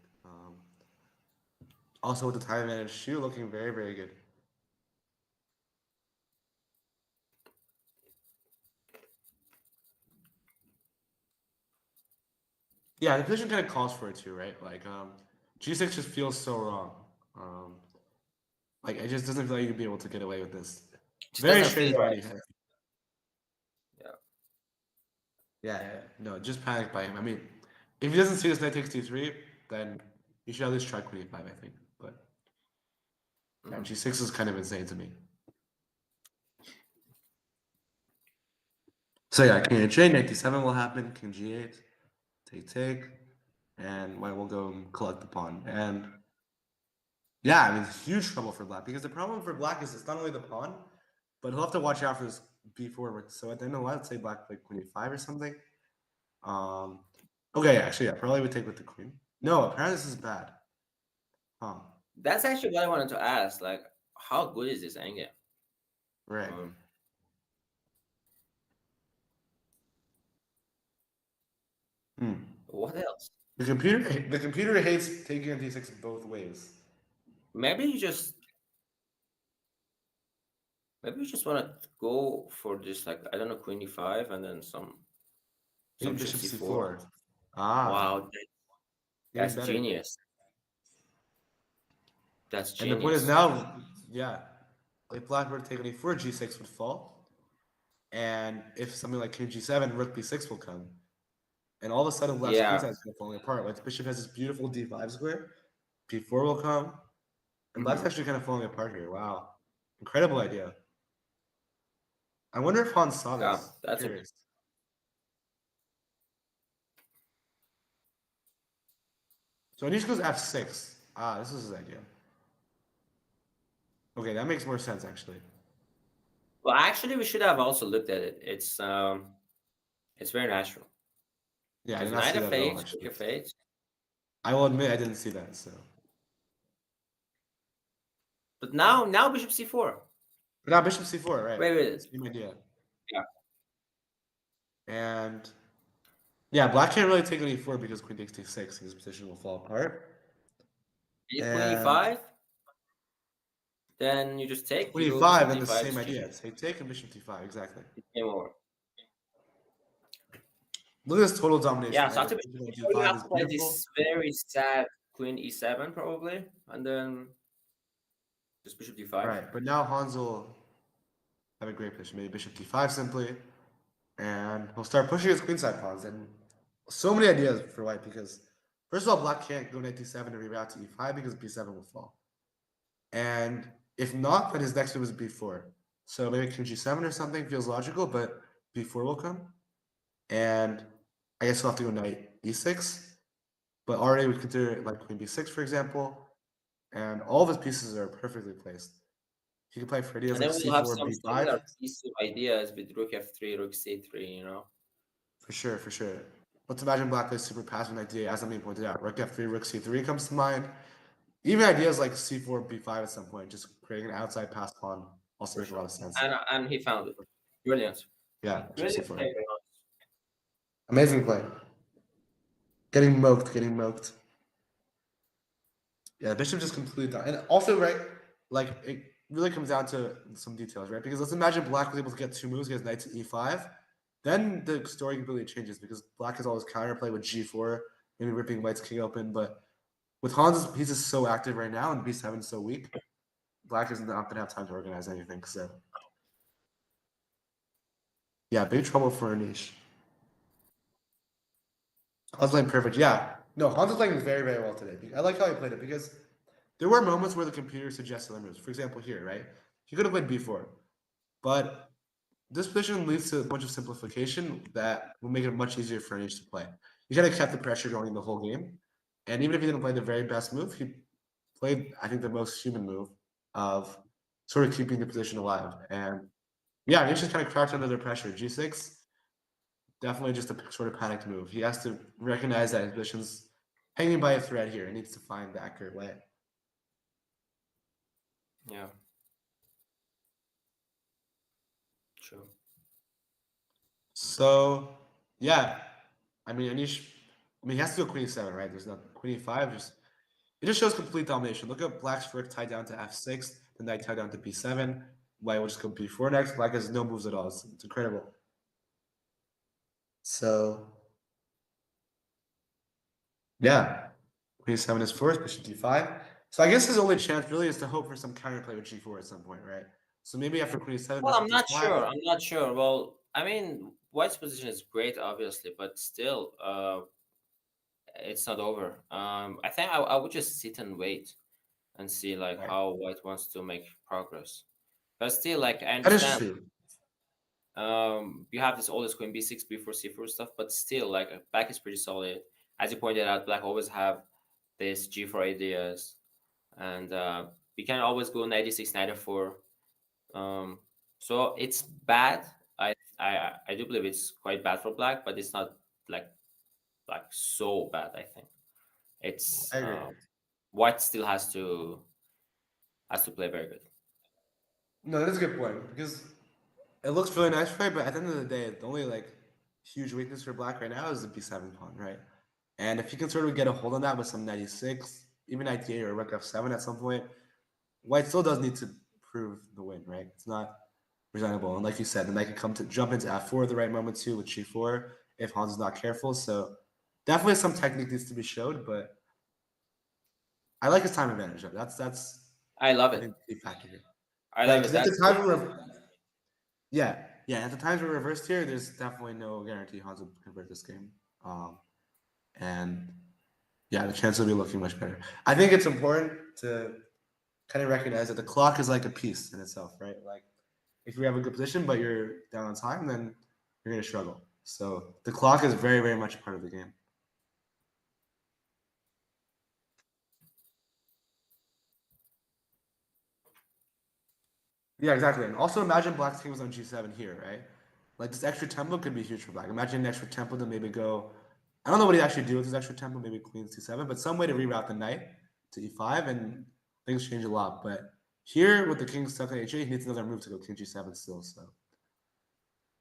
Also with the time advantage, shoe looking very, very good. Yeah, the position kind of calls for it too, right? Like g6 just feels so wrong. Like it just doesn't feel like you'd be able to get away with this. Just Very doesn't strange feel line right. he had. Yeah. Yeah, no, just panic by him. I mean, if he doesn't see this knight takes d3, then he should at least try queen e5, I think. But yeah, g6 is kind of insane to me. So yeah, king h8, knight d7 will happen, king g8, take, and white will go and collect the pawn. And yeah, I mean, it's huge trouble for black because the problem for black is it's not only the pawn, but he'll have to watch out for this b4. So at the end of the line, let's say black played queen e5 or something. Okay, actually, yeah, probably would take with the queen. No, apparently this is bad. Huh. That's actually what I wanted to ask. Like, how good is this endgame? Right. What else? The computer hates taking on d6 both ways. Maybe you just want to go for this, like, I don't know, queen e5 and then some Bishop c4. c4. Ah. Wow, that's better. genius. That's And genius. the point is now, yeah, if black were to take on e4, g6 would fall. And if something like king g7, rook b6 will come. And all of a sudden, black's queen side is falling apart. Like the bishop has this beautiful d5 square, b4 will come, and black's actually kind of falling apart here. Wow, incredible idea. I wonder if Hans saw this. That's Curious. So Anish goes f6. Ah, this is his idea. Okay, that makes more sense actually. Well, actually, we should have also looked at it. It's very natural. Yeah, I did not Knight see that at all. f8, Actually, rook f8. I will admit I didn't see that. So, But now bishop c4. but now bishop c4, right? Wait. Same idea. Yeah. And yeah, black can't really take on e4 because queen takes d6. His position will fall apart. If queen e5. then you just take, you go 25 bishop and the d5, same it's idea. GG. Take and bishop d5, exactly. It's game over. Look at this total domination, Yeah, right? so With after bishop on you d5 have is to play beautiful. this very sad queen e7 probably, and then just bishop d5. Right, but now Hans will have a great position. Maybe bishop d5 simply, and he'll start pushing his queenside pawns. And so many ideas for white because, first of all, black can't go knight d7 and reroute to e5 because b7 will fall. And if not, then his next move is b4. So maybe king g7 or something feels logical, but b4 will come. And I guess he'll have to go knight e6. But already we consider like queen b6, for example. And all of his pieces are perfectly placed. He can play for ideas And like then we'll have c4, some b5. similar piece of ideas with rook f3, rook c3, you know? For sure, for sure. Let's imagine black plays super passive knight d8, as I mean pointed out. Rook f3, rook c3 comes to mind. Even ideas like c4, b5 at some point, just creating an outside pass pawn also For make a lot sure. of sense. And he found it. Brilliant. Yeah, Brilliant c4. play, Rehan. Amazing play. Getting moked, getting moked. Yeah, bishop just completely done. And also, right, like it really comes down to some details, right? Because let's imagine black was able to get two moves, he has knight to e5. Then the story completely changes because black has always counterplay with g4, maybe ripping white's king open. But with Hans, he's just so active right now, and b7 is so weak. Black is not gonna have time to organize anything. So yeah, big trouble for Anish. Hans playing perfect. Yeah, no, Hans is playing very, very well today. I like how he played it because there were moments where the computer suggested other moves. For example, here, right? He could have played b4, but this position leads to a bunch of simplification that will make it much easier for Anish to play. He kind of kept the pressure going the whole game, and even if he didn't play the very best move, he played, I think, the most human move of sort of keeping the position alive. And yeah, Anish just kind of crouched under the pressure. G6, definitely just a sort of panicked move. He has to recognize that his position's hanging by a thread here and needs to find the accurate way. Yeah. True. So yeah, I mean Anish, he has to go queen e7, right? There's not queen e5. It just shows complete domination. Look at black's rook tied down to f6, the knight tied down to b7. White will just go b4 next. Black has no moves at all. It's incredible. So yeah, queen e7 is first, bishop d5. So I guess his only chance really is to hope for some counterplay with g4 at some point, right? So maybe after queen e7, Well, bishop I'm not d5. sure. I'm not sure. Well, I mean, White's position is great, obviously, but still, it's not over. I think I would just sit and wait and see like Right. how White wants to make progress. But still, like I That is understand, true. you have this all this queen b6, b4, c4 stuff, but still, like black is pretty solid. As you pointed out, black always have this g4 ideas, and we can always go knight d6, knight f4. So it's bad. I do believe it's quite bad for black, but it's not like so bad. I think it's I agree. White still has to play very good. No, that's a good point because it looks really nice for it, but at the end of the day, the only like huge weakness for black right now is the b7 pawn, right? And if you can sort of get a hold on that with some 96, even 98 or rook f7 at some point, white still does need to prove the win, right? It's not presentable. And like you said, the knight can come to jump into f4 at the right moment too with g4 if Hans is not careful. So definitely some technique needs to be showed, but I like his time advantage. That's I love I it. think the key factor here. I Right, love it. because at the That's time yeah, yeah, at the times we're reversed here, there's definitely no guarantee Hans will convert this game. And yeah, the chance will be looking much better. I think it's important to kind of recognize that the clock is like a piece in itself, right? Like if you have a good position but you're down on time, then you're gonna struggle. So the clock is very, very much a part of the game. Yeah, exactly. And also imagine Black's king was on G7 here, right? Like this extra tempo could be huge for Black. Imagine an extra tempo to maybe go. I don't know what he'd actually do with this extra tempo, maybe Queen C7, but some way to reroute the knight to E5 and things change a lot. But here with the king stuck on H8, he needs another move to go King G7 still, so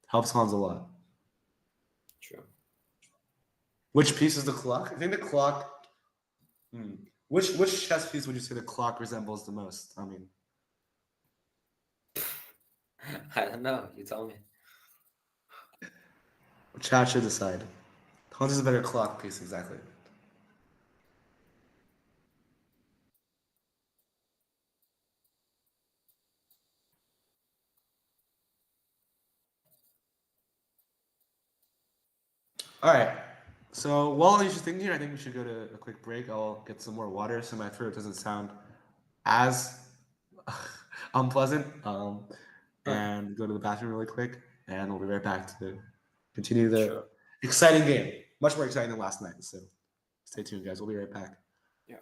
helps Hans a lot. true. Which piece is the clock? I think the clock. Which chess piece would you say the clock resembles the most? I mean, I don't know. You tell me. Chat should decide. Hans is a better clock piece, exactly. All right. So while you're thinking here, I think we should go to a quick break. I'll get some more water so my throat doesn't sound as unpleasant. Huh. And go to the bathroom really quick, and we'll be right back to continue the Sure. exciting game. Much more exciting than last night. So stay tuned, guys. We'll be right back. Yeah.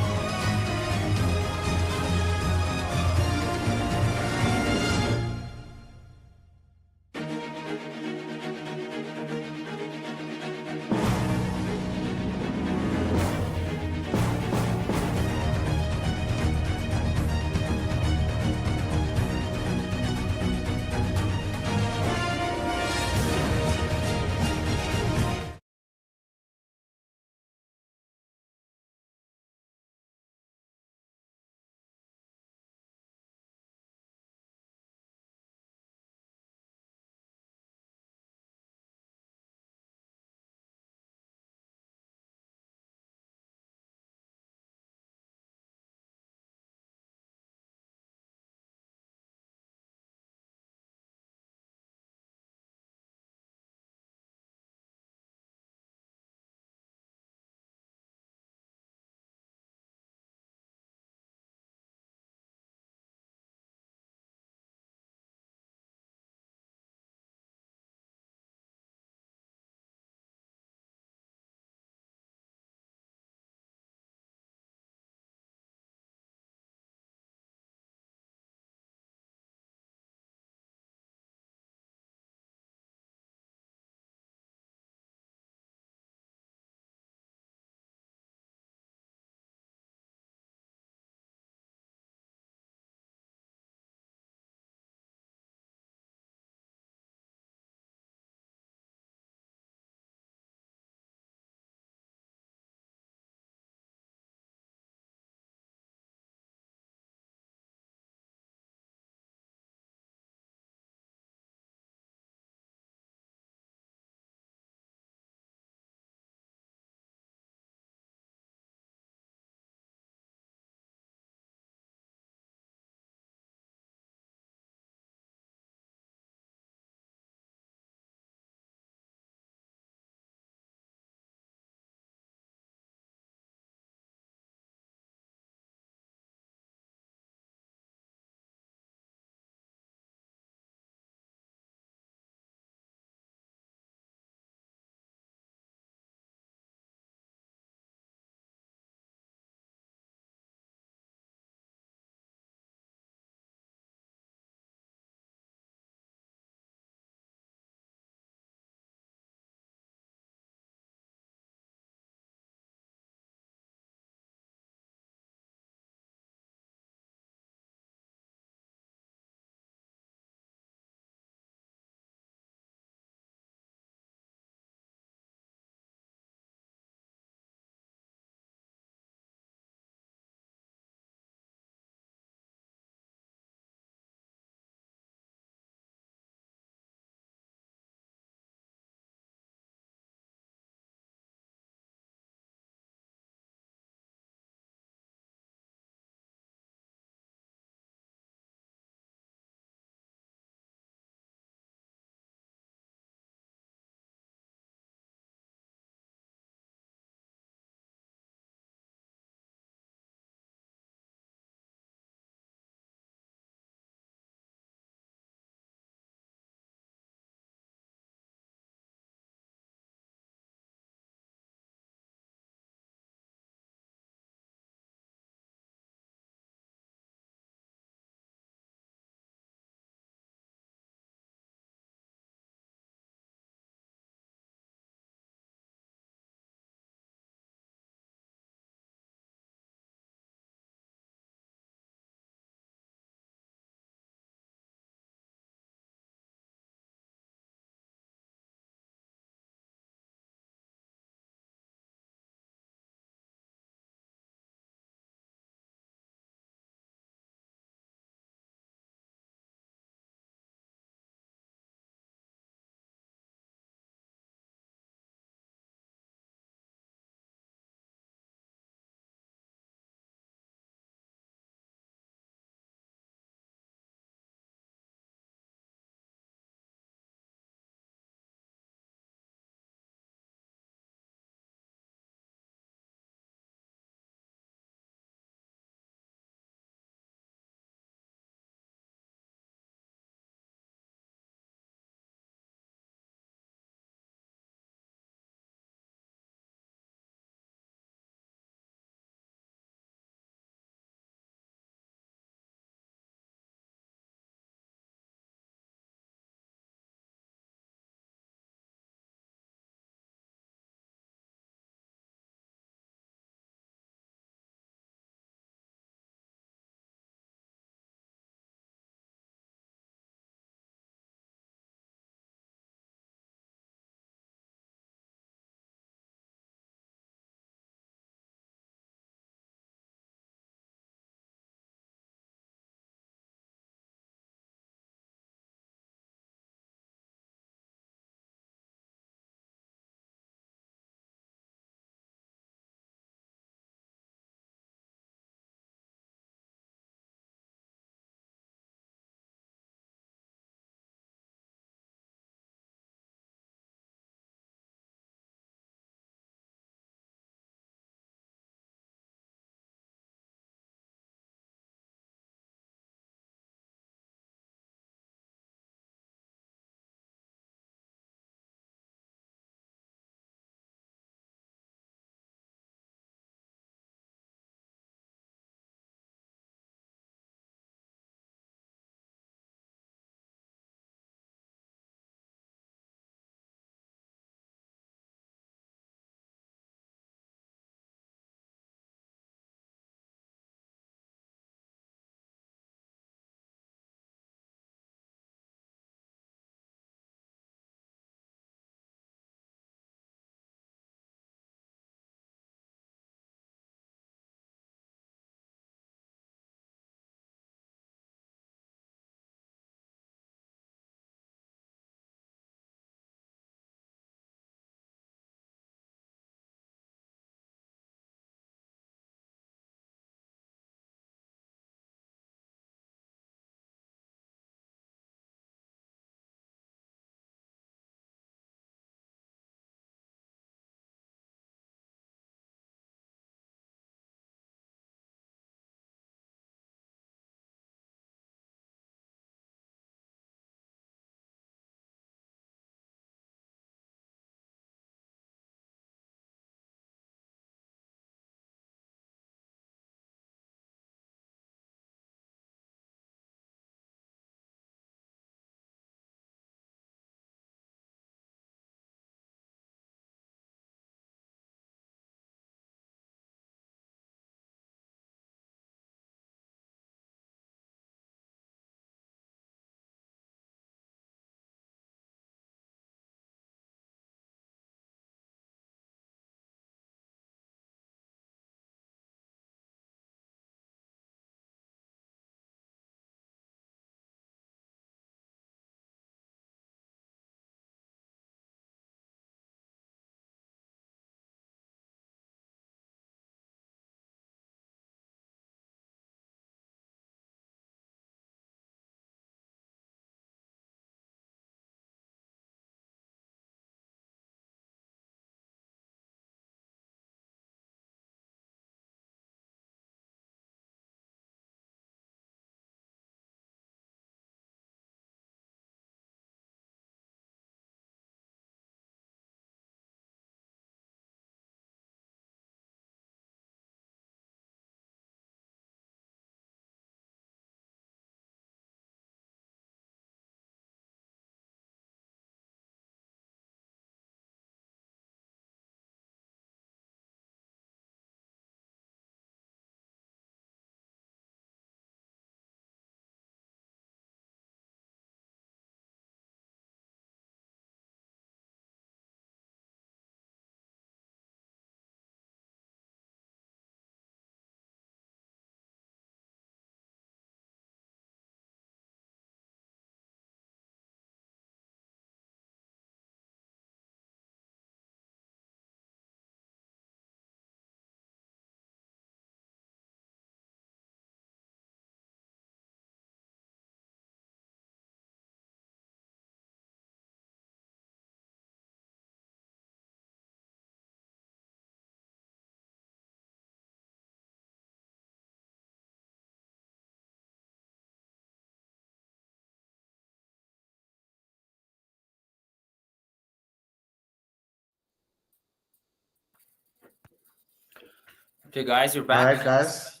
Okay, guys, you're All back. right, guys.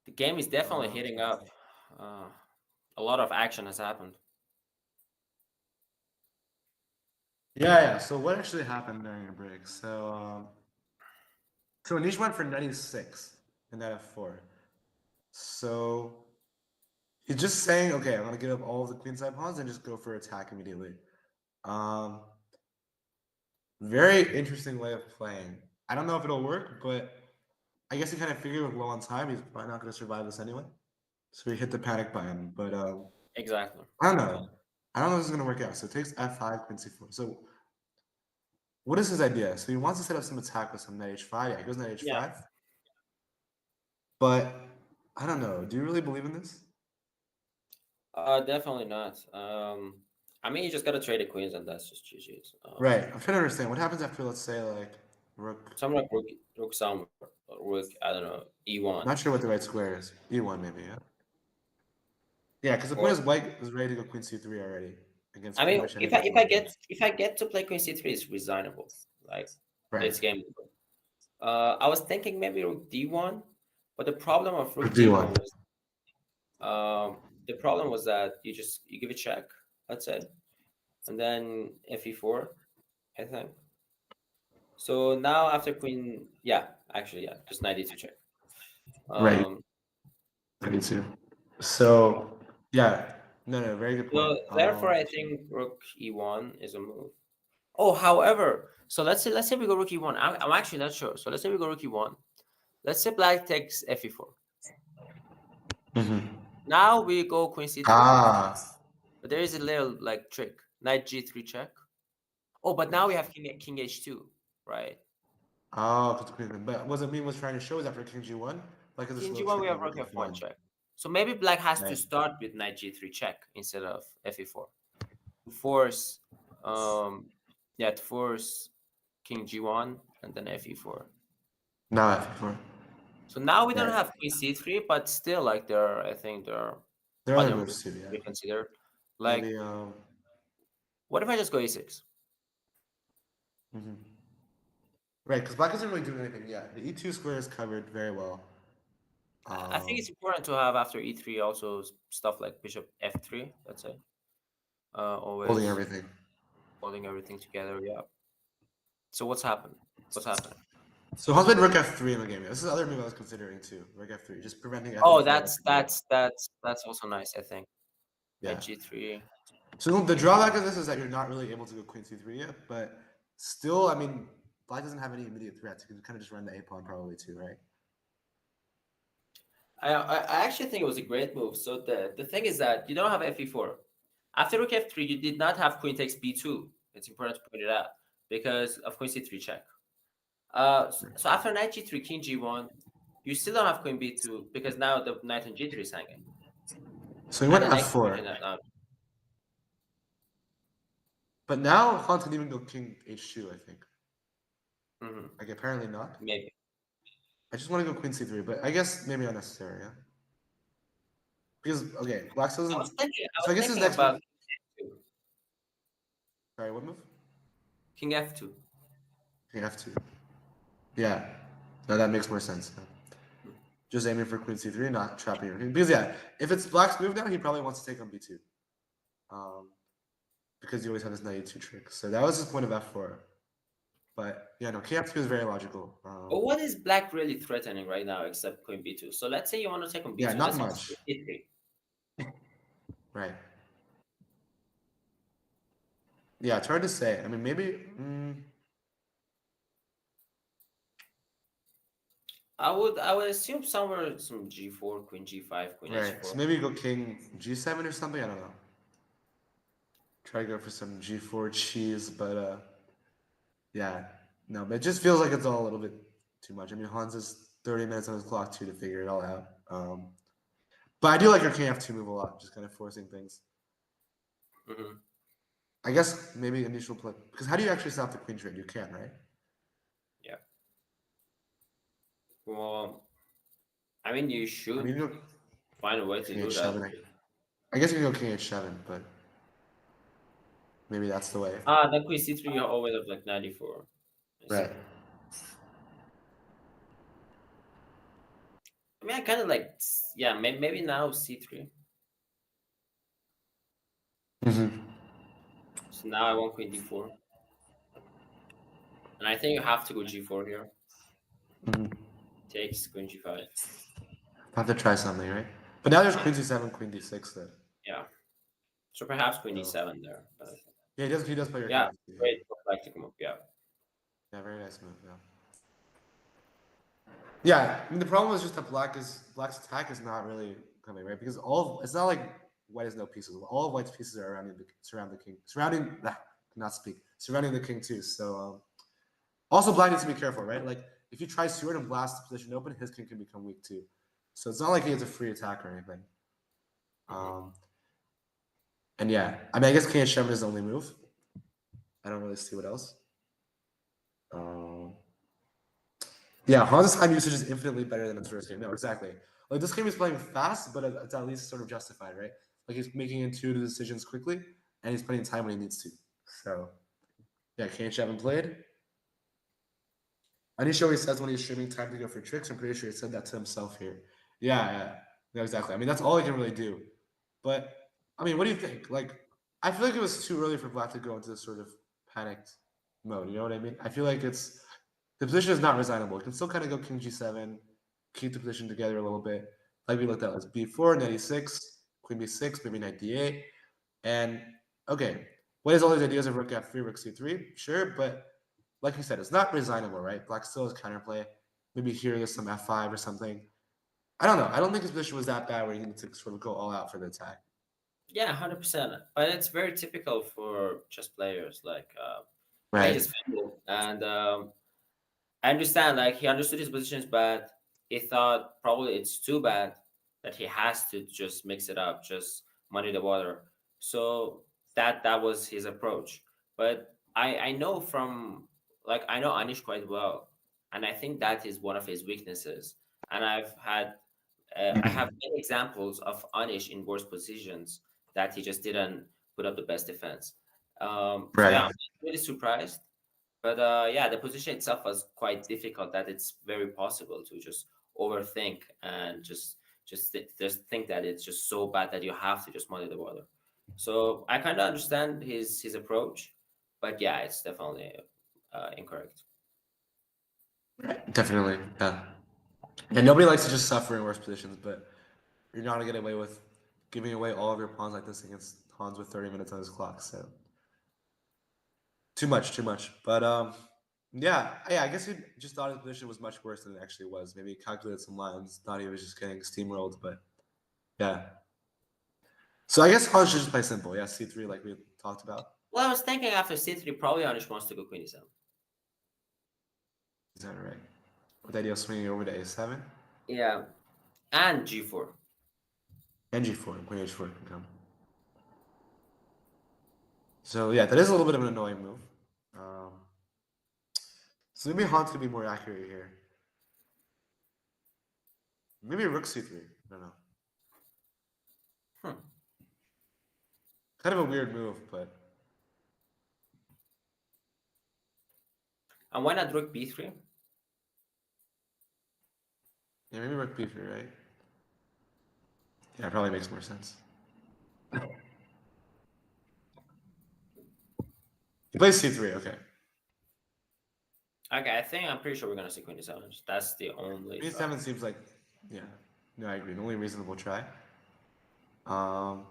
The game is definitely Uh, heating up. A lot of action has happened. yeah. So what actually happened during the break? So Anish went for 96 in that f4. So he's just saying, okay, I'm gonna give up all of the queenside pawns and just go for attack immediately. Um, very interesting way of playing. I don't know if it'll work, but I guess he kind of figured with low on time, he's probably not gonna survive this anyway. So he hit the panic button. But Exactly. I don't know. I don't know if this is gonna work out. So it takes f5, queen c4. So what is his idea? So he wants to set up some attack with some knight h5. Yeah, he goes knight h5. Yeah. But I don't know. Do you really believe in this? Definitely not. I mean, you just gotta trade the queens, and that's just GG's. Right. I'm trying to understand what happens after, let's say, like rook. Something like rook somewhere, rook, I don't know, e1. Not sure what the right square is. E1 maybe. Yeah. Yeah, because the point Or is white is ready to go queen c3 already against I pretty mean, much any if of I his if I long get games. if I get to play queen c3, it's resignable. Like Right. it's game over. I was thinking maybe rook d1, but the problem of Rook rook d1. d1 was the problem was that you give a check, let's say, and then fe4, I think. So now after queen, yeah, actually, yeah, just knight e2 check. Right. Um, I need to. So yeah. No, very good point. so therefore, I think rook e1 is a move. Oh, however, so let's say we go rook e1. I'm actually not sure. So let's say we go rook e1. Let's say black takes fe4. Mhm. Now we go queen c3. Ah. But there is a little like trick. Knight g3 check. Oh, but now we have king h2, right? Oh, but what Amin was trying to show is after king g1, like it's a King slow g1, trick we have on rook rook f1 f1. check. So maybe black has to Right. start with knight g3 check instead of fe4 to force, um, yeah, to force king g1 and then fe4. Now f4. So now we don't Right. have queen c3, but still, like I think there are There are other other moves moves too, to yeah. be considered. Like, Maybe what if I just go e6? mhm. Right, because black isn't really doing anything yet. The e2 square is covered very well. I think it's Um, important to have after e3 also stuff like bishop f3, let's say. Holding Always everything. holding everything together. Yeah. So what's happened? What's happening? So Hans played rook f3 in the game. This is the other move I was considering too. Rook f3, just preventing Oh, f4. that's also nice, I think. Yeah. Knight g3. So the drawback of this is that you're not really able to go queen c3 yet, but still, I mean, black doesn't have any immediate threats. You can kind of just run the a pawn probably too, right? I actually think it was a great move. So the thing is that you don't have fe4. After rook f3, you did not have queen takes b2. It's important to point it out because of queen c3 check. So after knight g3, king g1, you still don't have queen b2 because now the knight on g3 is hanging. So he And went then f4. execution at But now Hans can even go king h2, I think. mhm, Like apparently not. maybe. I just want to go queen c3, but I guess maybe unnecessary, yeah. Because okay, black still I doesn't. was thinking. I So was I guess his thinking next move. about Sorry, what move? king f2. King f2. Yeah. No, that makes more sense. Hmm. Just aiming for queen c3, not trapping your king. Because yeah, if it's black's move now, he probably wants to take on b2. Um, because you always have this knight e2 trick. So that was his point of f4. But yeah, no, king f2 is very logical. But what is black really threatening right now except queen b2? So let's say you want to take on Yeah, b2. not Let's say much. e3. Right. Yeah, it's hard to say. I mean, maybe. I would assume somewhere some g4, queen g5, queen Right. h4. So maybe go king g7 or something. I don't know. Try to go for some g4 cheese, but yeah, no. But it just feels like it's all a little bit too much. I mean, Hans is 30 minutes on his clock too to figure it all out. But I do like your king f2 move a lot, just kind of forcing things. Mm-hmm. I guess maybe initial play because how do you actually stop the queen trade? You can, right? Yeah. Well, I mean, you I should mean, you go find a way to king do that. h7. I guess you can go king h7, but maybe that's the way. Then queen c3, you always have like 94. I see. Right. I mean, I kind of like, yeah, maybe now c3. Mm-hmm. So now I want queen d4, and I think you have to go g4 here. Mm-hmm. Takes queen g5. I have to try something, right? But now there's queen c7, queen d6 there. Yeah. So perhaps queen So d7 there. But yeah, he does play your yeah, king f2, yeah. great prophylactic move. Yeah. Yeah, very nice move, yeah. Yeah, I mean the problem is just that black's attack is not really coming, right? Because it's not like white has no pieces. All of white's pieces are surrounding the king. Not speak. Surrounding the king too. So also black needs to be careful, right? Like if he tries Stewart and blasts the position open, his king can become weak too. So it's not like he has a free attack or anything. Hmm. Um, and yeah, I mean I guess king h7 is the only move. I don't really see what else. Um, Yeah, Han's time usage is infinitely better than its first game. No, exactly. Like this game is playing fast, but it's at least sort of justified, right? Like he's making intuitive decisions quickly, and he's putting time when he needs to. So yeah, Kanch haven't played. Anish always says when he's streaming time to go for tricks. I'm pretty sure he said that to himself here. Yeah, yeah, no, exactly. I mean, that's all he can really do. But I mean, what do you think? Like, I feel like it was too early for Black to go into this sort of panicked mode. You know what I mean? I feel like the position is not resignable. You can still kind of go King G7, keep the position together a little bit. Like we looked at, let's B4, Knight E6, Queen B6, maybe Knight D8, and okay, what is all these ideas of Rook F3, Rook C3? Sure, but like you said, it's not resignable, right? Black still has counterplay. Maybe here there's some F5 or something. I don't know. I don't think his position was that bad where he needed to sort of go all out for the attack. Yeah, 100%. But it's very typical for chess players. Like, yeah, he Right. just fumbled. And I understand, like, he understood his position is bad. He thought probably it's too bad that he has to just mix it up, just muddy the water. So that was his approach. But I know from, like, I know Anish quite well. And I think that is one of his weaknesses. And I have many examples of Anish in worse positions that he just didn't put up the best defense. So yeah, I'm Right. really surprised. But yeah, the position itself was quite difficult. That it's very possible to just overthink and just think that it's just so bad that you have to just muddy the water. So I kind of understand his approach, but yeah, it's definitely incorrect. Definitely. Yeah. And nobody likes to just suffer in worse positions, but you're not gonna get away with giving away all of your pawns like this against Hans with 30 minutes on his clock. So too much, too much. But yeah. I guess he just thought his position was much worse than it actually was. Maybe he calculated some lines, thought he was just getting steamrolled. But yeah. So I guess Hans should just play simple. Yeah, C3 like we talked about. Well, I was thinking after c3, probably Anish wants to go queen e7. Is that right? With the idea of swinging over to A7 Yeah, and g4. and G4 and Queen H4 can come. So yeah, that is a little bit of an annoying move. Um, so maybe Hans could be more accurate here. Maybe Rook C3. I don't know. Hmm. Kind of a weird move, but And why not rook b3? yeah, maybe Rook B3, right? Yeah, it probably makes more sense. He plays C3, okay. Okay, I'm pretty sure we're gonna see queen e7. That's the only Queen try. E7 seems like, yeah. No, I agree. The only reasonable try. Um,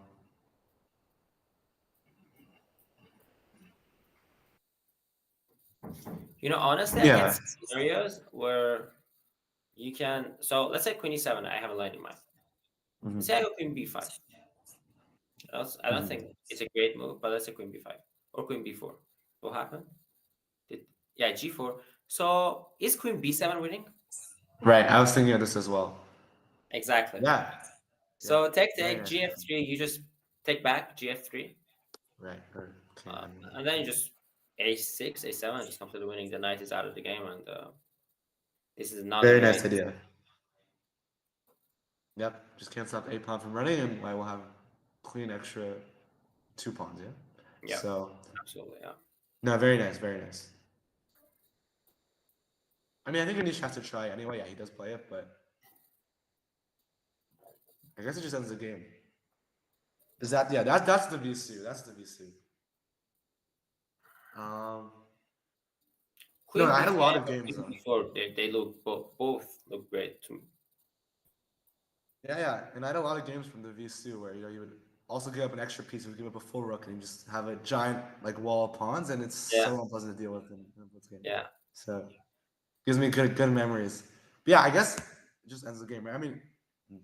Honestly, I can yeah. see scenarios where you can. So let's say queen e7. I have a line in mind. Let's say I Hmm. go queen b5. I don't think Hmm. it's a great move, but let's say queen b5 or queen b4. What happened? Did Yeah, g4. So is queen b7 winning? Right, I was thinking of this as well. Exactly. Yeah. Yep. So Very take nice. gf3. You just take back gf3, Right. Okay. and then you just a6, a7, just completely winning. The knight is out of the game, and this is not a Very great. nice idea. Yep. Just can't stop a pawn from running, and I will have queen extra two pawns. Yeah. Yeah, So absolutely. Yeah. no, very nice. Very nice. I mean, I think Anish has to try anyway. Yeah, he does play it, but I guess it just ends the game. Is that yeah? That's the VC. That's the VC. Um, no, Queen I had a B5 lot of or games Queen though. B4, they look both look great to me. Yeah, and I had a lot of games from the VC where you would also give up an extra piece, you would give up a full rook, and you just have a giant like wall of pawns, and it's Yeah, so unpleasant to deal with in this game. yeah. So gives me good memories. But yeah, I guess it just ends the game, right? I mean,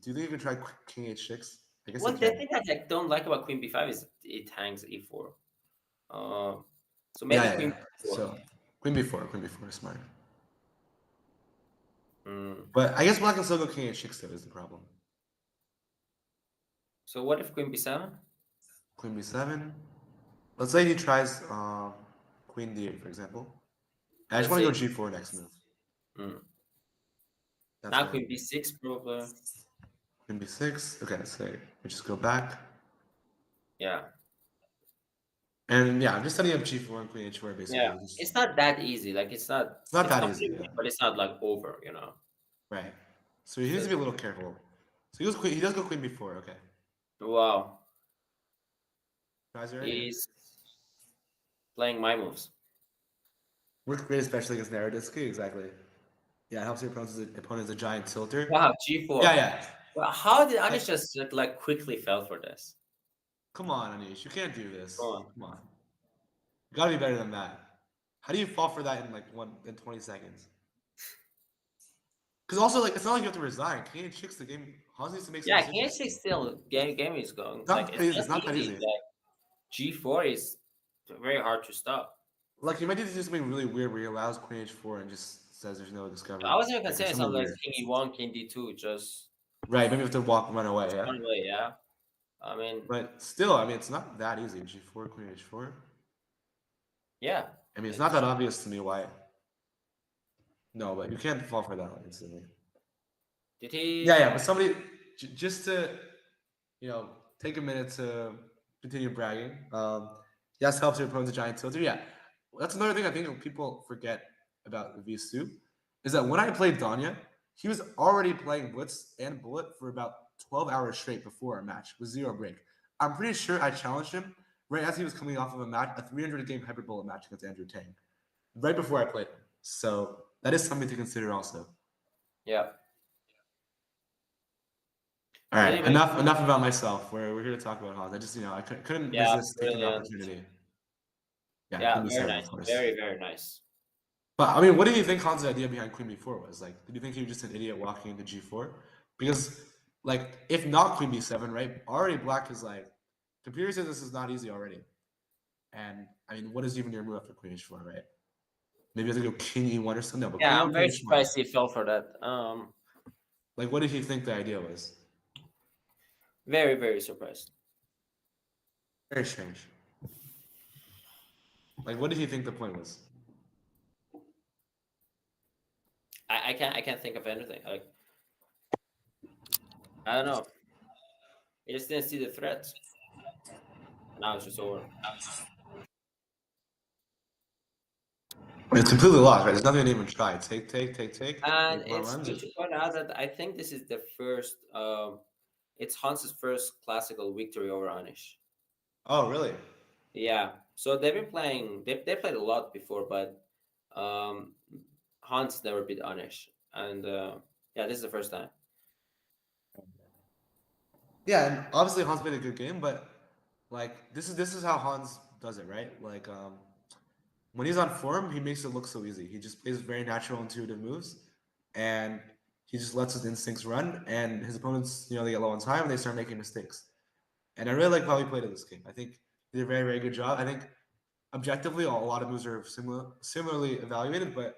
do you think you can try King H6? I guess you Well, the can. thing that I don't like about Queen B5 is it hangs E4. Um, so Yeah, maybe yeah, Queen yeah. B4. So Queen B4 is smart. Mm. But I guess Black can still go King H6 though is the problem. So what if Queen B7? Queen B7. Let's say he tries Queen D8, for example. I just Let's want to say go G4 next move. mm. That's Now what I Queen mean. B6 probably. Queen B6. Okay, so we just go back. Yeah, And yeah, I'm just setting up G4 and Queen H4 yeah. basically. It's not that easy. Like It's not it's that easy, complicated, yeah. but it's not like over. You know. Right. So he needs to So be a little careful. So he does go Queen B4, okay. wow, Tries it right, yeah. he's playing my moves. Works great, especially against Naroditsky, exactly. Yeah, it helps your opponent's a giant tilter. Wow, Yeah, G4. yeah. Well, how did I, Anish just like quickly fell for this? come on, Anish, you can't do Come this. on. Come on. You gotta be better than that. How do you fall for that in like 20 seconds? Because also, like, it's not like you have to resign. Canadian chicks, the game, Hans needs to make some Yeah, King decisions. H6 still game is going. It's Like not it's easy. not It's not that easy. easy. Like G4 is very hard to stop. Like, you might need to do something really weird where he allows Queen H4 and just says there's no discovery. I was even Like, or considering something something like weird. King E1, King D2, just Right, maybe you have to run away, yeah? run away. Yeah, I mean, But still, I mean, it's not that easy. G4, Queen H4. yeah, I mean, it's not it's that obvious to me why. No, but you can't fall for that one instantly. did Yeah, he? yeah, but somebody, just to, take a minute to continue bragging. Yes, helps your opponent's a giant tilter. Yeah, that's another thing I think people forget about Visu is that when I played Danya, he was already playing Blitz and Bullet for about 12 hours straight before our match with zero break. I'm pretty sure I challenged him right as he was coming off of a 300 game Hyper Bullet match against Andrew Tang, right before I played him. So that is something to consider also. Yeah, All right, brilliant. enough about myself. We're here to talk about Hans. I just I couldn't Yeah, resist taking the brilliant. opportunity. Yeah, Yeah, Queen very B7, of nice. course. Very nice. But I mean, what do you think Hans' idea behind Queen B4 was? Like, did you think he was just an idiot walking into G4? Because, like, if not Queen B7, right? Already Black is like, computer says this is not easy already. And I mean, what is even your move after Queen H4, right? Maybe you have to go King E1 or something. No, but Queen Yeah, I'm E1, Queen very H1. surprised he fell for that. Like, what did he think the idea was? Very surprised. Very strange. Like, what did he think the point was? I can't think of anything. Like I don't know. I just didn't see the threat. Now it's just over. I mean, it's completely lost, right? There's nothing to even try. Take. And Make more it's runs. good to point out that I think this is the first. It's Hans's first classical victory over Anish. Oh, really? Yeah. So they've been playing. They played a lot before, but um, Hans never beat Anish, and yeah, this is the first time. Yeah, and obviously Hans played a good game, but like this is how Hans does it, right? Like when he's on form, he makes it look so easy. He just plays very natural, intuitive moves, and he just lets his instincts run. And his opponents, they get low on time and they start making mistakes. And I really like how he played in this game. I think he did a very good job. I think objectively, a lot of moves are similarly evaluated, but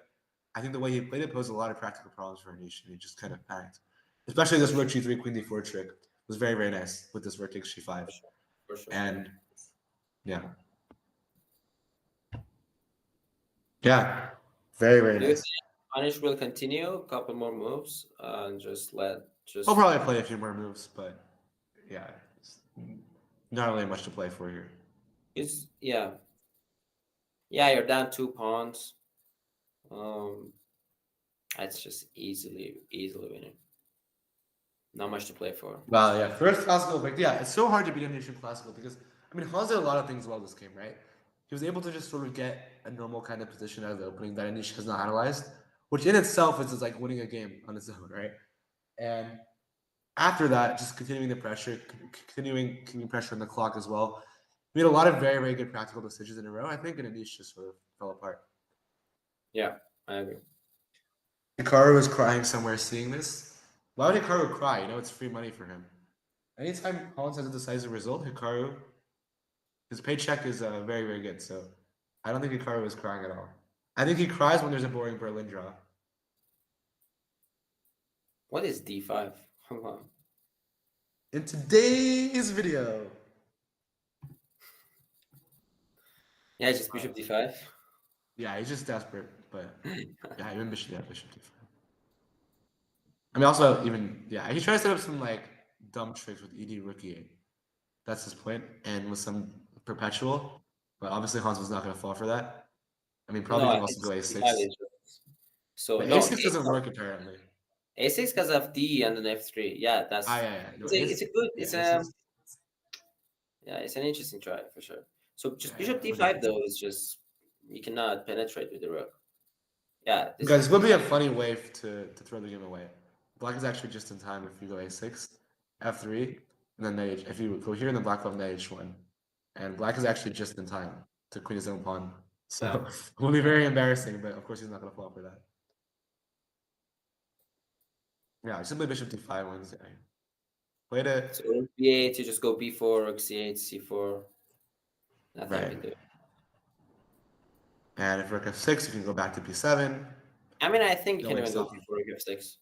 I think the way he played it posed a lot of practical problems for Anish, and he just kind of panicked. Especially this rook g3, queen d4 trick was very nice with this rook takes g5. For sure. And yeah, yeah, very Do you nice. think Anish will continue a couple more moves and just let I'll just probably play a few more moves, but yeah, it's not really much to play for here. it's yeah, you're down 2 pawns. Um, that's just easily winning. Not much to play for. Wow, yeah. First classical, but yeah, it's so hard to beat an Asian classical because I mean Hans did a lot of things well this game, right? He was able to just sort of get a normal kind of position out of the opening that Anish has not analyzed, which in itself is just like winning a game on its own, right? And after that, just continuing the pressure, continuing keeping pressure on the clock as well. We had a lot of very, very good practical decisions in a row. I think, and Anish just sort of fell apart. Yeah, I agree. Hikaru was crying somewhere seeing this. Why would Hikaru cry? You know, it's free money for him. Anytime Collins has a decisive result, Hikaru, his paycheck is very, very good. So I don't think Hikaru was crying at all. I think he cries when there's a boring Berlin draw. What is D5? In today's video, Yeah, just bishop D5. yeah, he's just desperate, but yeah, even bishop D5. I mean, also even yeah, he's trying to set up some like dumb tricks with ED Rook E8. That's his point, and with some perpetual. But obviously Hans was not going to fall for that. I mean, probably No, I can think also go D5 A6, is just... So but no, A6 doesn't work apparently. A6 because of D and then F3. Yeah, Ah, that's yeah, yeah. No, it's a good yeah, it's A6. yeah, it's an interesting try for sure. So just Yeah, bishop yeah, okay. D5 though is just you cannot penetrate with the rook. Yeah, this Guys, is this would be a funny way to throw the game away. Black is actually just in time if you go A6, F3, and then knight if you go here, and then black will have knight H1. And black is actually just in time to queen his own pawn. So yeah. it will be very embarrassing, but of course he's not going to fall for that. Yeah, simply bishop D5 wins. Yeah. Way to So rook B8, you just go B4, rook C8, C4. Nothing you right. can do. And if rook F6, you can go back to B7. I mean, I think you No can way to even go stop. B4, rook F6.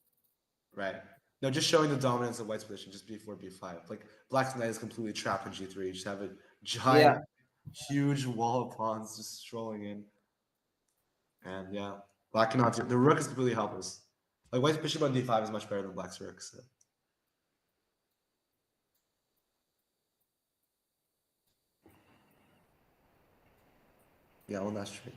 Right. No, just showing the dominance of white's position, just B4, B5. Like black's knight is completely trapped in G3. You just have a giant, Yeah. huge wall of pawns just strolling in. And yeah, black cannot do the rook is completely helpless. Like white's bishop on D5 is much better than black's rook. So. Yeah, well, that's true.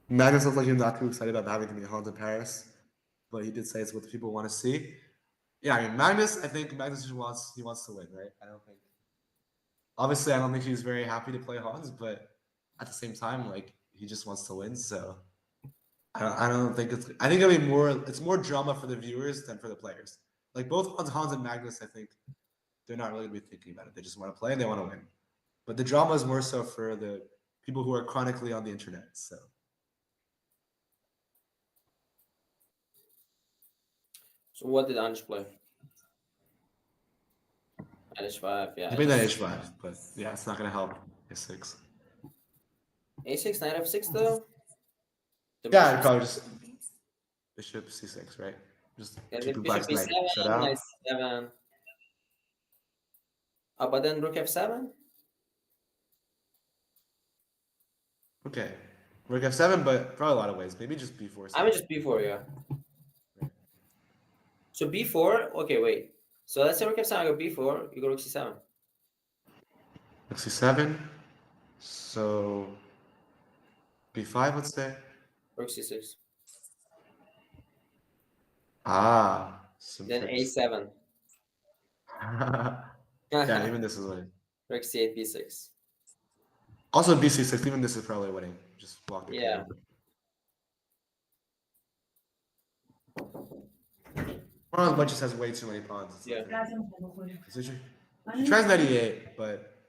Magnus looks like he's not too excited about having to meet Hans in Paris, but he did say it's what the people want to see. Yeah, I mean Magnus. I think Magnus just wants to win, right? I don't think. Obviously, I don't think he's very happy to play Hans, but at the same time, like he just wants to win. So I don't think it's. I think it'll be more. It's more drama for the viewers than for the players. Like both Hans and Magnus, I think they're not really gonna be thinking about it. They just want to play and they want to win. But the drama is more so for the people who are chronically on the internet. So. So what did Anish play? H5, yeah. He made that H5, but yeah, it's not gonna help A6. A6, knight F6 though? The Yeah, I'd bishop, probably just bishop C6, right? Just because keep if your bishop black's knight B7, shut knight out. C7. Oh, but then rook F7? Okay. Rook F7, but probably a lot of ways. Maybe just B4. I mean just B4, yeah. So B4, okay, wait. So let's say rook F7, I go B4, you go rook C7. Rook C7. So B5, let's say. Rook C6. Ah, some Then tricks. A7. Yeah, even this is winning. Rook C8, B6. Also BC6, even this is probably winning. Just walk the Yeah. king. Ron just has way too many pawns. It's Yeah. so she tries 98, but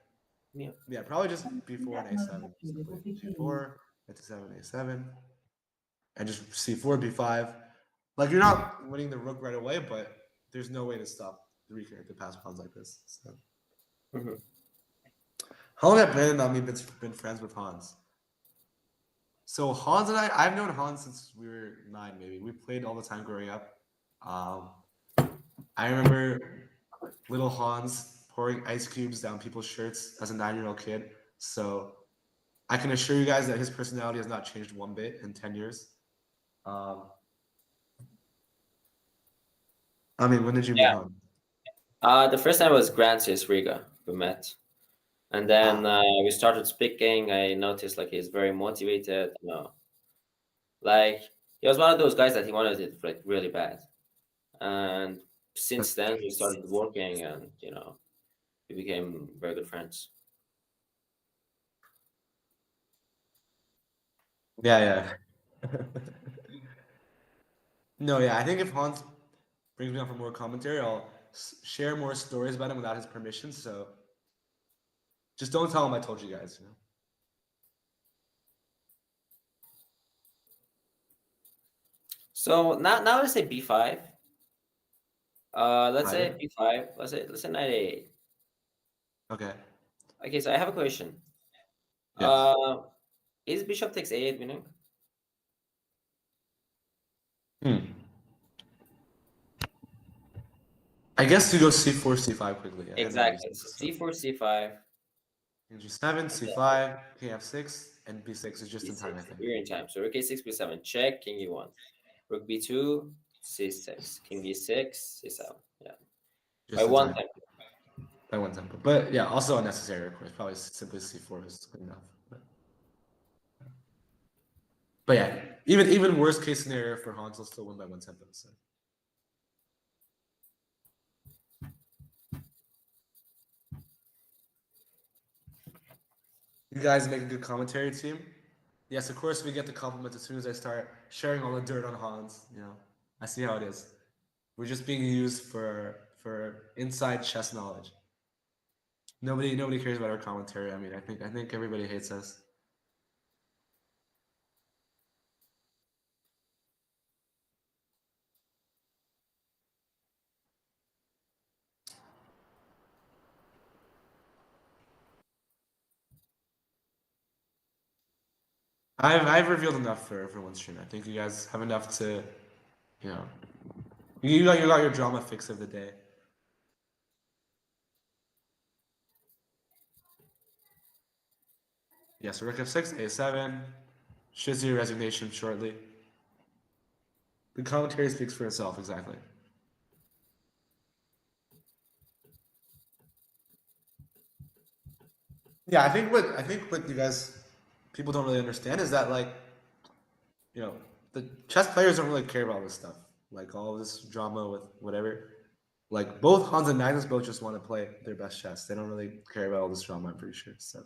Yeah. yeah, probably just B4 and A7. G4, A7, A7, and just C4, B5. Like you're not winning the rook right away, but there's no way to stop the pass pawns like this. So. Mhm. How long have Brandon and me been friends with Hans? So Hans and I've known Hans since we were 9, maybe. We played all the time growing up. I remember little Hans pouring ice cubes down people's shirts as a 9-year-old kid. So I can assure you guys that his personality has not changed one bit in 10 years. I mean, when did you meet Yeah. Hans? The first time was Grand Cis Riga we met. And then we started speaking. I noticed like he's very motivated. Like He was one of those guys that he wanted it like really bad, and But since then we started working, and we became very good friends. yeah, yeah. No, yeah. I think if Hans brings me on for more commentary, I'll share more stories about him without his permission. So just don't tell him I told you guys. You know. So now let's say b5. Let's say Private. b5. Let's say knight a8. Okay. Okay, so I have a question. Yes. Uh, is bishop takes a8 winning? Hmm. I guess to go c4, c5 quickly. Yeah, and then Exactly. b6. So So c4, c5, king g7, c5, king f6, and b6 is just in time, I b6. think. We're in time. So rook a6, b7, check, king e1. Rook b2, c6, king b6, c7. Yeah, by Just in one time. tempo. By one tempo. But yeah, also unnecessary, of course. Probably simply c4 is good enough. But yeah, even worst case scenario for Hans will still win by one tempo. So you guys make a good commentary team. Yes, of course we get the compliments as soon as I start sharing all the dirt on Hans. You know, I see how it is. We're just being used for inside chess knowledge. Nobody cares about our commentary. I mean, I think everybody hates us. I've revealed enough for one stream. I think you guys have enough to, you know, you got your drama fix of the day. Yes, rook f6, a7. Should see your resignation shortly. The commentary speaks for itself, exactly. Yeah, I think what you guys people don't really understand is that like, you know, the chess players don't really care about this stuff. Like all this drama with whatever. Like both Hans and Magnus both just want to play their best chess. They don't really care about all this drama, I'm pretty sure. So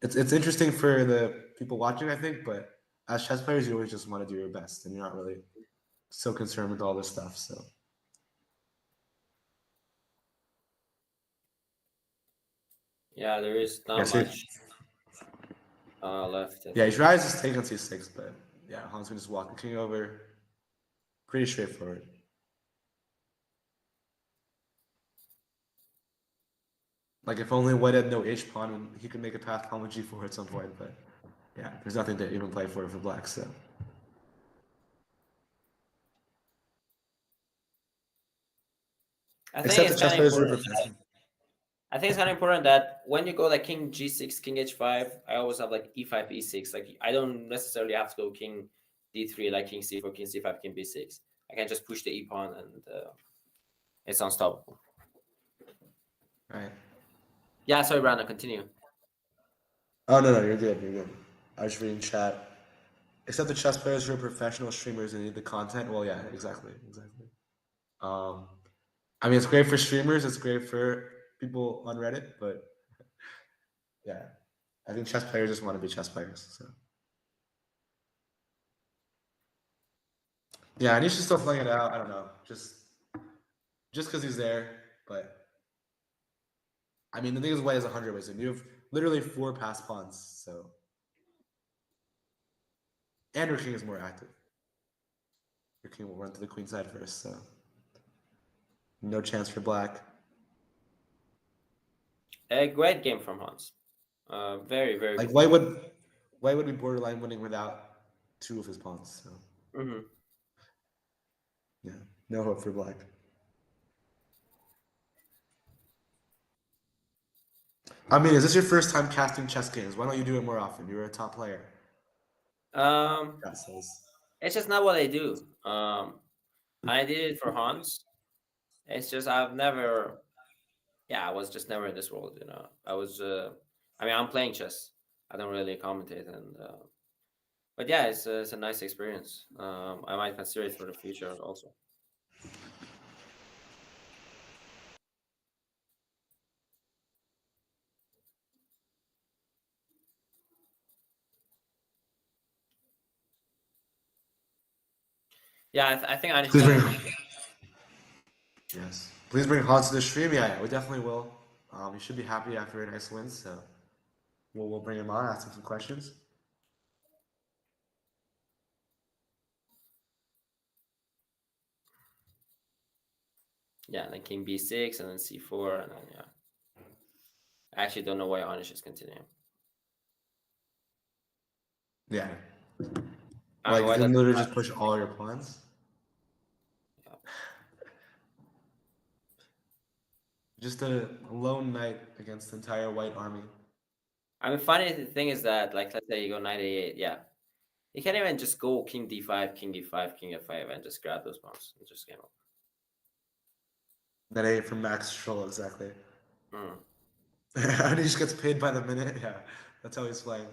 it's interesting for the people watching, I think, but as chess players, you always just want to do your best and you're not really so concerned with all this stuff. So Yeah, there is yeah, not so much left, I yeah, he think. tries to take on c6, but yeah, Hans can just walk the king over. Pretty straightforward. Like if only White had no h pawn, and he could make a path pawn with g4 at some point. But yeah, there's nothing to even play for black. So I think except the it's chess kind of players are important. professional. I think it's kind of important that when you go like king g6, king h5, I always have like e5, e6. Like I don't necessarily have to go king d3 like king c4, king c5, king b6. I can just push the e pawn and it's unstoppable. Right. Yeah, sorry, Brandon, continue. Oh no, you're good. You're good. I was reading chat. Except the chess players who are professional streamers and need the content. Well, yeah, exactly. Um, I mean, it's great for streamers. It's great for people on Reddit. But yeah, I think chess players just want to be chess players. So yeah, and he's just still playing it out. I don't know, just because he's there. But I mean, the thing is, White has 100 ways, and you have literally 4 pass pawns. So and your king is more active. Your king will run to the queen side first. So no chance for black. A great game from Hans. Very, very Like good game. White would be borderline winning without 2 of his pawns. So Hmm. yeah, no hope for black. I mean, is this your first time casting chess games? Why don't you do it more often? You're a top player. Um, That says. it's just not what I do. I did it for Hans. It's just I've never, yeah, I was just never in this world. I was, I mean, I'm playing chess. I don't really commentate, and But yeah, it's a nice experience. I might consider it for the future also. Yeah, I think Anish is Please gonna bring. win. Yes. Please bring Hans to the stream. Yeah, we definitely will. He should be happy after a nice win, so we'll bring him on, ask him some questions. Yeah, and then King B6 and then C4 and then yeah. I actually don't know why Anish is continuing. Yeah. I mean, Like, why you can does literally just push all your pawns. yeah. Just a lone knight against the entire white army. I mean, funny thing is that like let's say you go knight a8, yeah, you can't even just go King D5, King D5, King F5 and just grab those pawns and just game over. That ain't from Max Troll, exactly. Mm. And he just gets paid by the minute. Yeah, that's how he's playing.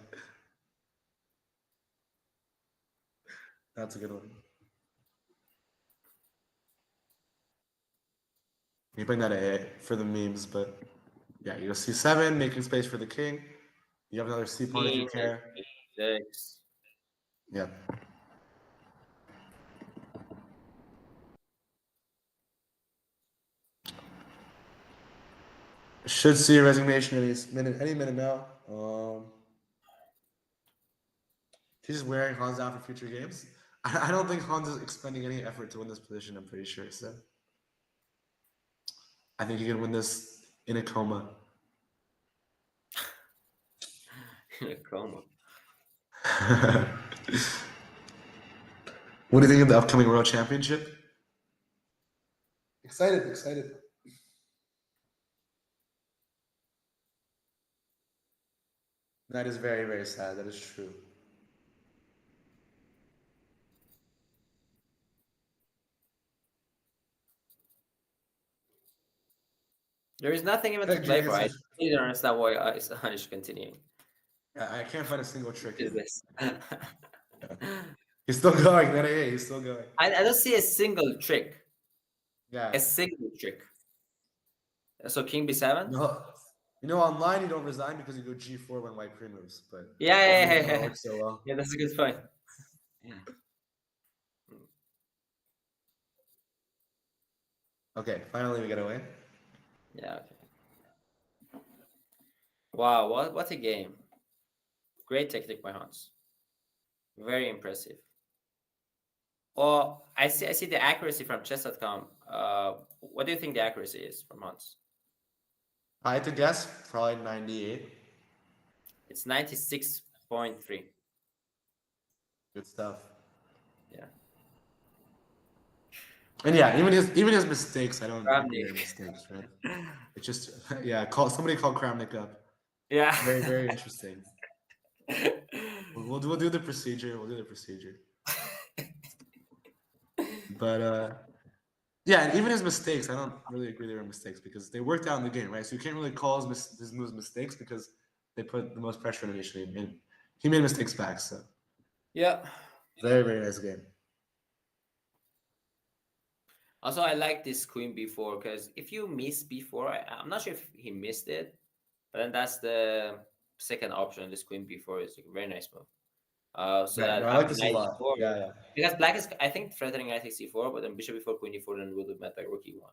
That's a good one. You bring that A for the memes, but yeah, you go C7, making space for the king. You have another C pawn if you Queen care. H6. Yeah. Should see a resignation any minute now. He's just wearing Hans out for future games. I don't think Hans is expending any effort to win this position. I'm pretty sure. So I think he can win this in a coma. Chroma. What do you think of the upcoming World Championship? Excited, excited. That is very, very sad. That is true. There is nothing even to Thank you. play for. I really don't understand why Anish continuing. I can't find a single trick What is here. this? He's still going. He's still going. I don't see a single trick. Yeah. A single trick. So King B7? No, online you don't resign because you go G4 when white queen moves, but Yeah, yeah, yeah, that yeah. works so well. Yeah, that's a good point. Okay, finally we get away. Yeah, okay. Wow, what a game. Great technique by Hans. Very impressive. Well, I see the accuracy from chess.com. What do you think the accuracy is from Hans? I had to guess probably 98. It's 96.3. Good stuff. Yeah. And yeah, even his mistakes, I don't agree they're Kramnik. mistakes, right? It's just yeah, somebody call Kramnik up. Yeah. Very, very interesting. We'll do the procedure. We'll do the procedure. But yeah, and even his mistakes, I don't really agree they were mistakes because they worked out in the game, right? So you can't really call his moves mistakes because they put the most pressure on initially, and he made mistakes back. So Yeah. very, very nice game. Also, I like this queen b4 because if you miss b4, I'm not sure if he missed it, but then that's the second option. This queen b4 is a very nice move. So Right. that No, I like after this a knight lot. e4, Yeah, yeah. because black is I think threatening knight takes e4, but then bishop e4, queen e4, then will be met by rook e1.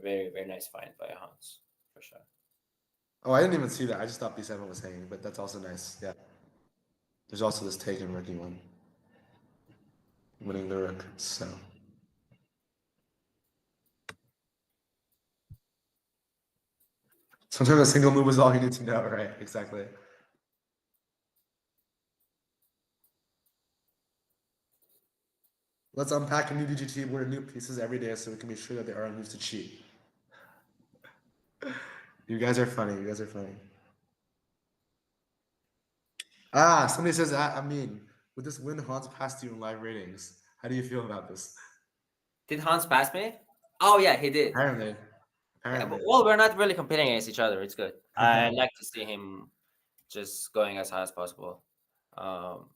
Very very nice find by Hans for sure. Oh, I didn't even see that. I just thought B7 was hanging, but that's also nice. Yeah. There's also this taken rookie one, winning the rook. So sometimes a single move is all you need to know, right? Exactly. Let's unpack a new DGT board and new pieces every day so we can be sure that they aren't used to cheat. You guys are funny. You guys are funny. Ah, somebody says, I mean, would this win Hans past you in live ratings? How do you feel about this? Did Hans pass me? Oh yeah, he did. Apparently. Yeah, Apparently. well, we're not really competing against each other. It's good. I like to see him just going as high as possible. Um,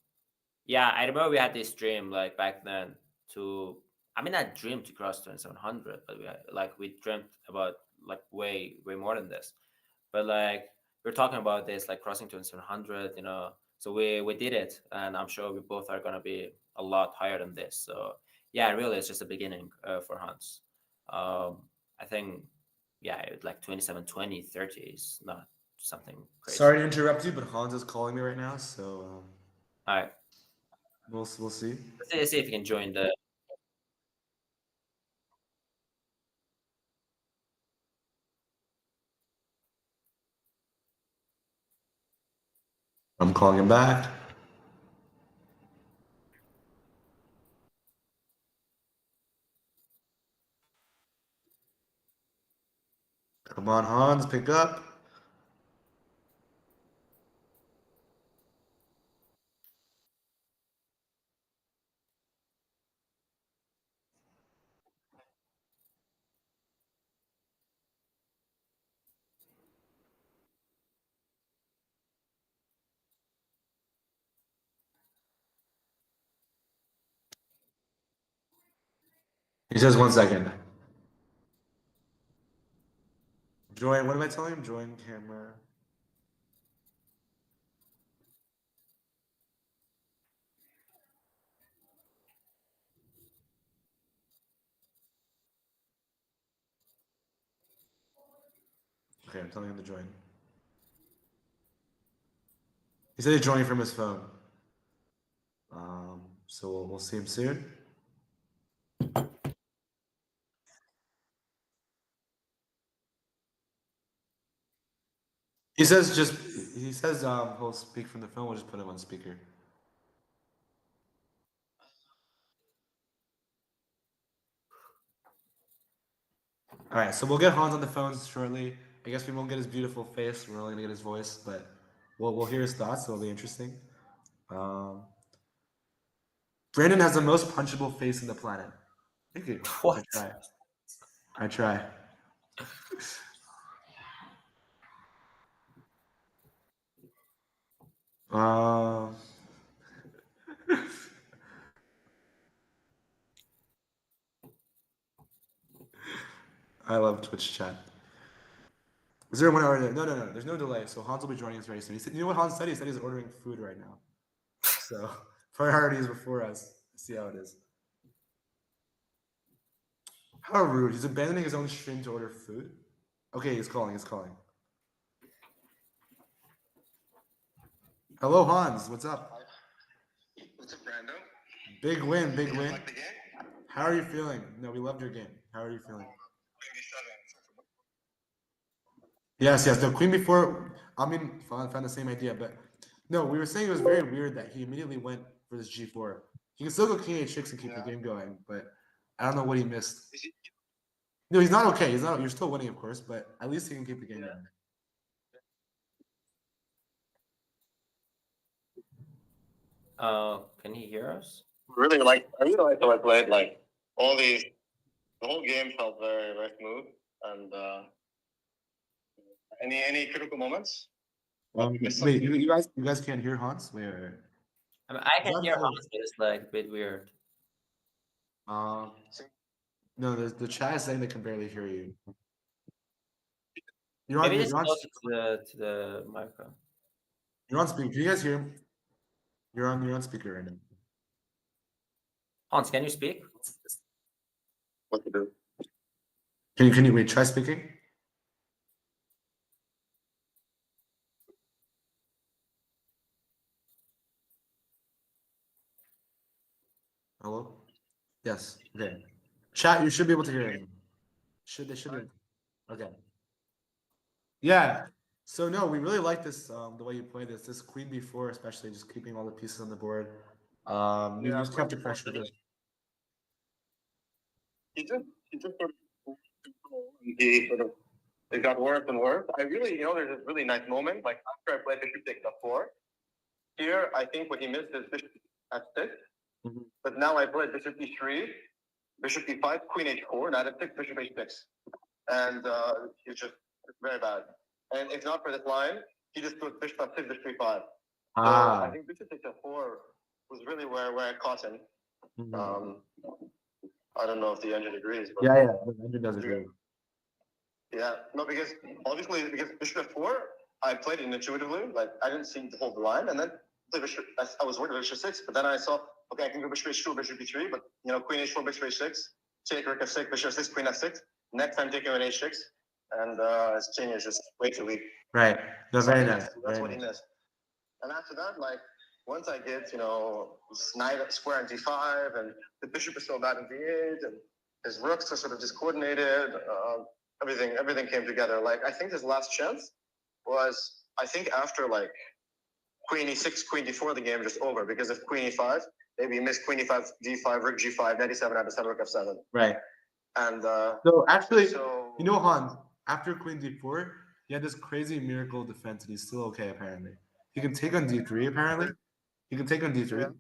Yeah, I remember we had this dream like back then to. I mean, I dreamed to cross 2700, but we dreamt about like way more than this. But like we're talking about this like crossing 2700, you know. So we did it, and I'm sure we both are gonna be a lot higher than this. So yeah, really, it's just a beginning for Hans. I think yeah, like 27, 20, 30 is not something crazy. Sorry to interrupt you, but Hans is calling me right now, so All right, we'll see. let's see if you can join the. I'm calling him back. Come on, Hans, pick up. He says 1 second. Join. What am I telling him? Join camera. Okay, I'm telling him to join. He said he's joining from his phone. So we'll see him soon. He says he'll speak from the phone. We'll just put him on speaker. All right, so we'll get Hans on the phones shortly. I guess we won't get his beautiful face. We're only gonna get his voice, but we'll hear his thoughts. So it'll be interesting. Um, Brandon has the most punchable face in the planet. Thank you. I What? try. I try. Uh, I love Twitch chat. Is there 1 hour? No. There's no delay. So Hans will be joining us very soon. He said, you know what Hans said? He said he's ordering food right now. So priorities before us. See how it is. How rude. He's abandoning his own stream to order food. Okay, he's calling. He's calling. Hello, Hans. What's up? What's up, Brando? Big win. Big You win. like the game? How are you feeling? No, we loved your game. How are you feeling? 27. Yes. The queen before. I mean, found the same idea, but no, we were saying it was very weird that he immediately went for this g4. He can still go king h6 and keep the game going, but I don't know what he missed. Is he? No, he's not okay. He's not. You're still winning, of course, but at least he can keep the game going. Can he hear us? I really like how I played. Like all these, the whole game felt very smooth. And any critical moments? Wait, you guys can't hear Hans? Wait. I mean, I can That's hear cool. Hans, but it's like a bit weird. Um, no, the chat is saying they can barely hear you. Maybe just close it to the microphone. You're on speaker. Can you guys hear him? You're on speaker right now. Hans, can you speak? What to do? Can you wait? Try speaking. Hello. Yes. Okay. Chat. You should be able to hear him. They should be. Okay. Yeah. So no, we really like this. The way you play this queen b4, especially just keeping all the pieces on the board. You just kept the pressure. He just sort of it got worse and worse. I really, there's this really nice moment. Like after I played bishop takes f4. Here, I think what he missed is bishop f6. Mhm. But now I played bishop e3, bishop e5, queen h4, knight f6, bishop h6, and it's just very bad. And if not for this line, he just put bishop f6, bishop e5. So I think bishop takes f4 was really where I caught him. Mhm. I don't know if the engine agrees, but Yeah, the engine does agree. yeah, no, because obviously because bishop f4, I played it intuitively, like I didn't seem to hold the line, and then I was worried about bishop 6, but then I saw, okay, I can go bishop h2, bishop b3, but queen h4, bishop h6, take rook f6, bishop f6, queen f6. Next time taking on h6, and his king is just way too weak. Right. No, So very nice. that's what he missed. And after that, like once I get knight square in d5, and the bishop is still bad in d8, and his rooks are sort of discoordinated. Everything came together. Like I think his last chance was, I think after like queen e6, queen d4, the game is just over, because if queen e5, maybe he missed queen e5, d5, rook g5, knight e7, f7, rook f7. Right. And so actually, Hans, after queen d4, he had this crazy miracle defense, and he's still okay apparently. He can take on d3 apparently. He can take on d3, Yeah.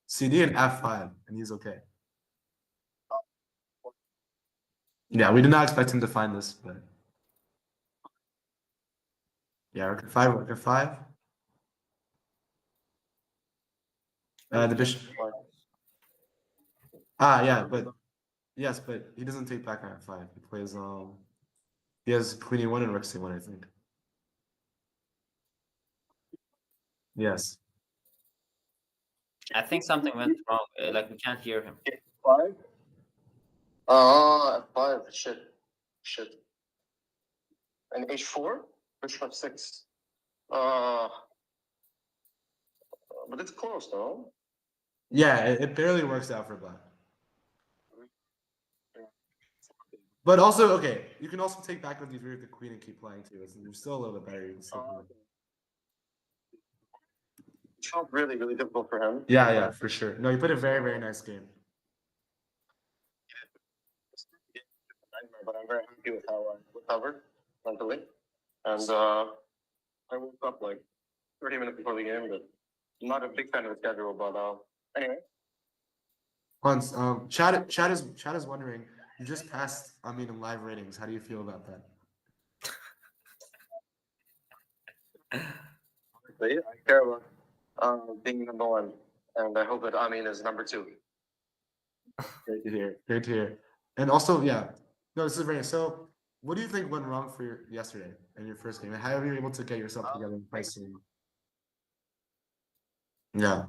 cd and f5, and he's okay. Yeah, we did not expect him to find this, but yeah, rook f5, rook f5. The bishop. Yeah, but yes, but he doesn't take back on f5. He plays he has queen e1 and rook c1, I think. Yes. I think something went wrong. Like we can't hear him. F5? F5, shit. And h4, bishop f6. But it's close though. Yeah, it barely works out for black. But also, okay, you can also take back on d3 with the queen and keep playing too. You're still a little bit better. You can still play. It felt really, really difficult for him. Yeah, for sure. No, you played a very, very nice game. But I'm very happy with how I recovered mentally. And I woke up like 30 minutes before the game, but I'm not a big fan of the schedule. But anyway. Hans, Chad is wondering. You just passed, in live ratings. How do you feel about that? I care about being number one, and I hope that Amin is number two. Great to hear. Great to hear. And also, yeah, no, this is very. So, what do you think went wrong for yesterday in your first game? And how were you able to get yourself together and play so? Yeah.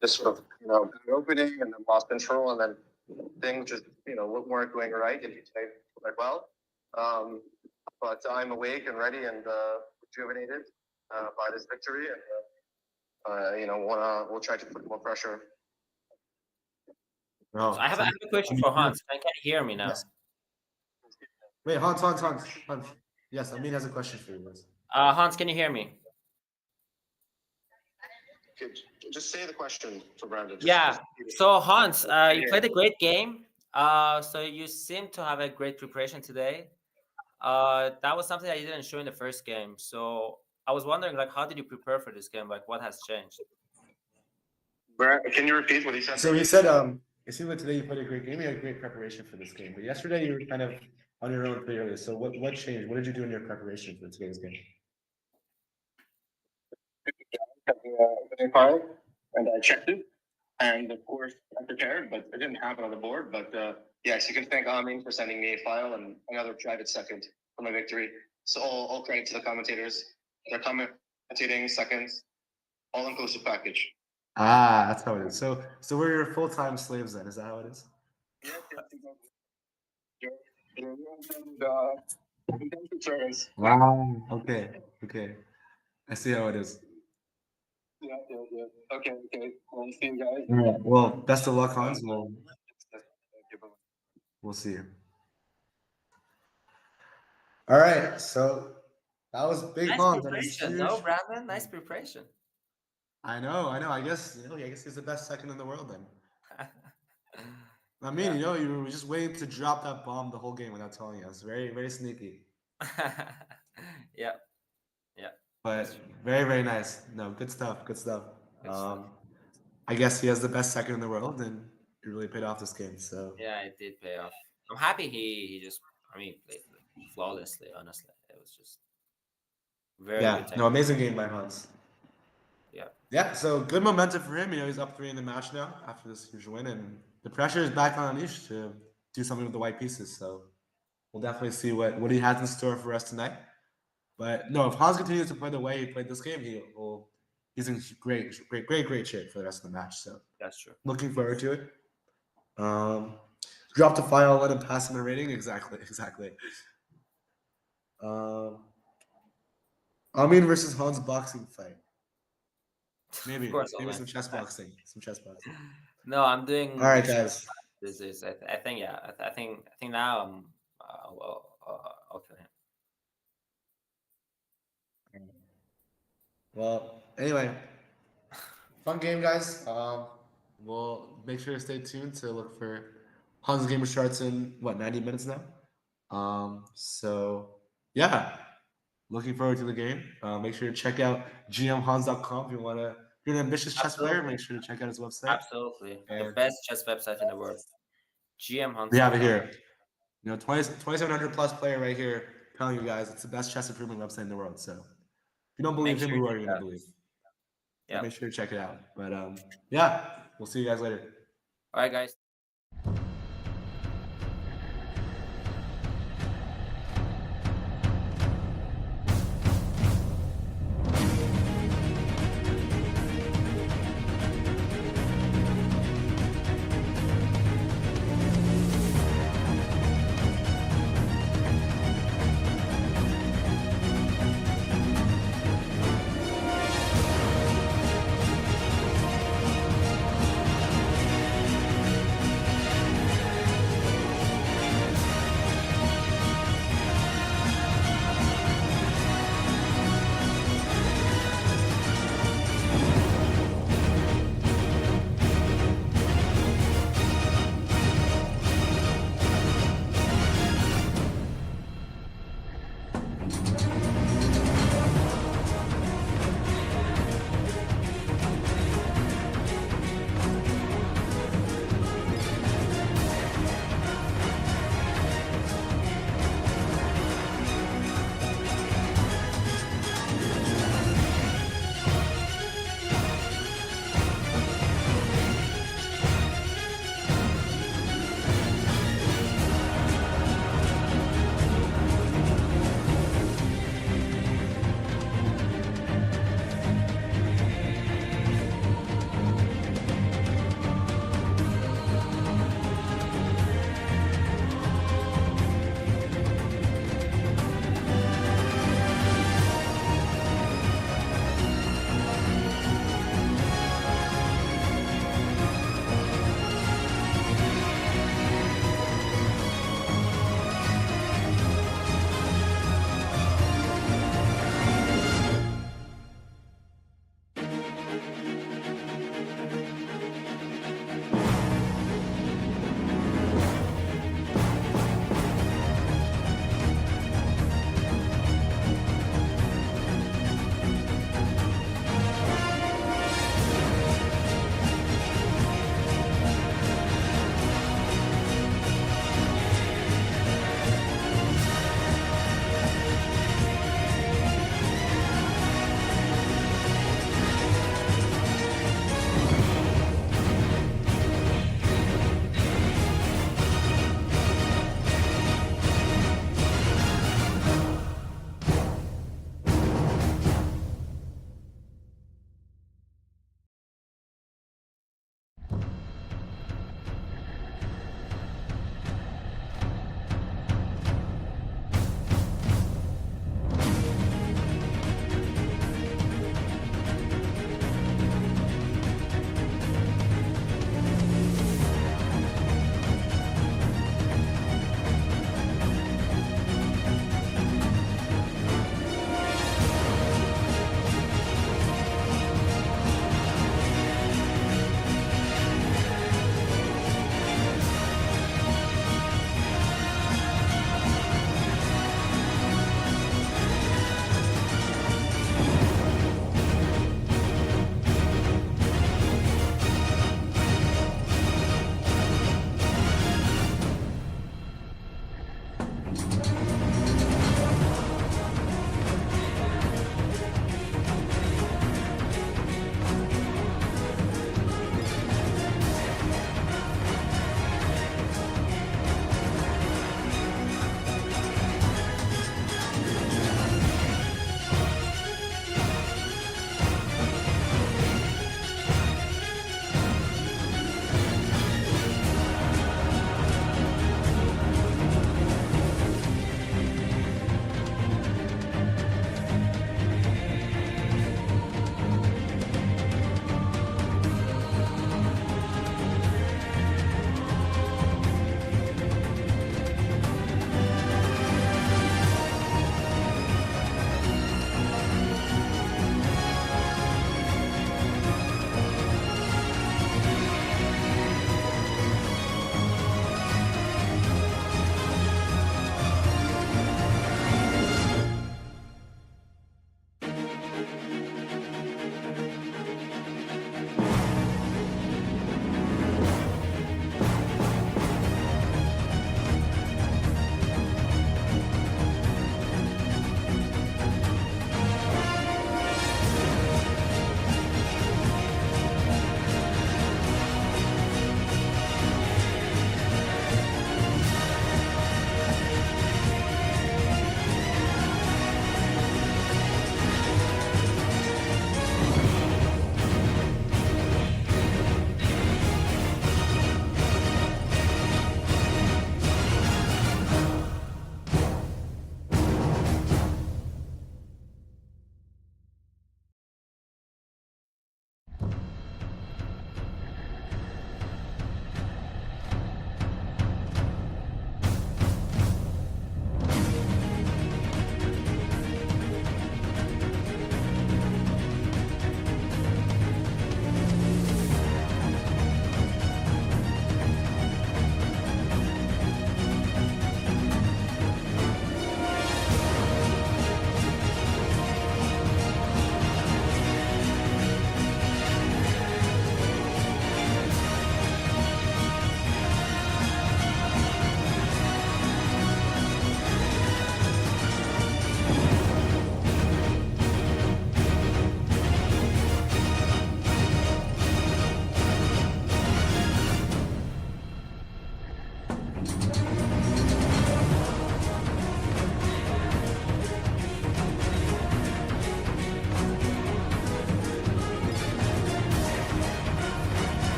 Just sort of, opening and then lost control, and then things just, weren't going right, and he played quite well. But I'm awake and ready and rejuvenated by this victory, and we'll try to put more pressure. Oh, So I have a question for Hans. Can you hear me now? Yes. Wait, Hans. Yes, Amin has a question for you. Hans, can you hear me? Just say the question for Brandon. So Hans, you played a great game. So you seem to have a great preparation today. That was something that you didn't show in the first game. So I was wondering, like, how did you prepare for this game? Like, what has changed? Can you repeat what he said? So he said, it seemed like today you played a great game. You had great preparation for this game, but yesterday you were kind of on your own pretty early. So what changed? What did you do in your preparation for today's game? And I checked it, and of course I prepared, but it didn't happen on the board. But yes, you can thank Amin for sending me a file and another private second for my victory. So all credit to the commentators. They're commentating seconds, all inclusive package. That's how it is. So we're your full-time slaves then. Is that how it is? Wow. Okay. I see how it is. Yeah. Okay. Well, see you guys. All right. Well, best of luck, Hans. We'll see you. All right. So that was big Hans. Preparation, no, Brandon? Nice preparation. I know. I guess he's the best second in the world then. I mean, you were just waiting to drop that bomb the whole game without telling us. Very, very sneaky. Yeah. But very, very nice. No, good stuff. I guess he has the best second in the world, and he really paid off this game. So yeah, it did pay off. I'm happy he just played flawlessly. Honestly, it was just Very Yeah, good no, technique. amazing game by Hans. Yeah. Yeah, so good momentum for him. He's up 3 in the match now after this huge win, and the pressure is back on Anish to do something with the white pieces. So we'll definitely see what he has in store for us tonight. But no, if Hans continues to play the way he played this game, he's in great shape for the rest of the match. So That's true. looking forward to it. Drop the file, let him pass him a rating. Exactly. Amin versus Hans boxing fight. Maybe Of course, some chess boxing. No, I'm doing. All right, guys. This is. I think. Yeah. I think now. I'll kill him. Well, anyway, fun game, guys. We'll make sure to stay tuned to look for Hans Gamer starts in 90 minutes now. So yeah, looking forward to the game. Make sure to check out gmhans.com if you want to. If you're an ambitious chess player, make sure to check out his website. Absolutely, the And best chess website in the world. GM we have it here. 2,700 plus player right here telling you guys it's the best chess improvement website in the world. So if you don't believe him, who are you going to believe? Yeah, make sure to check it out. But yeah, we'll see you guys later. All right, guys.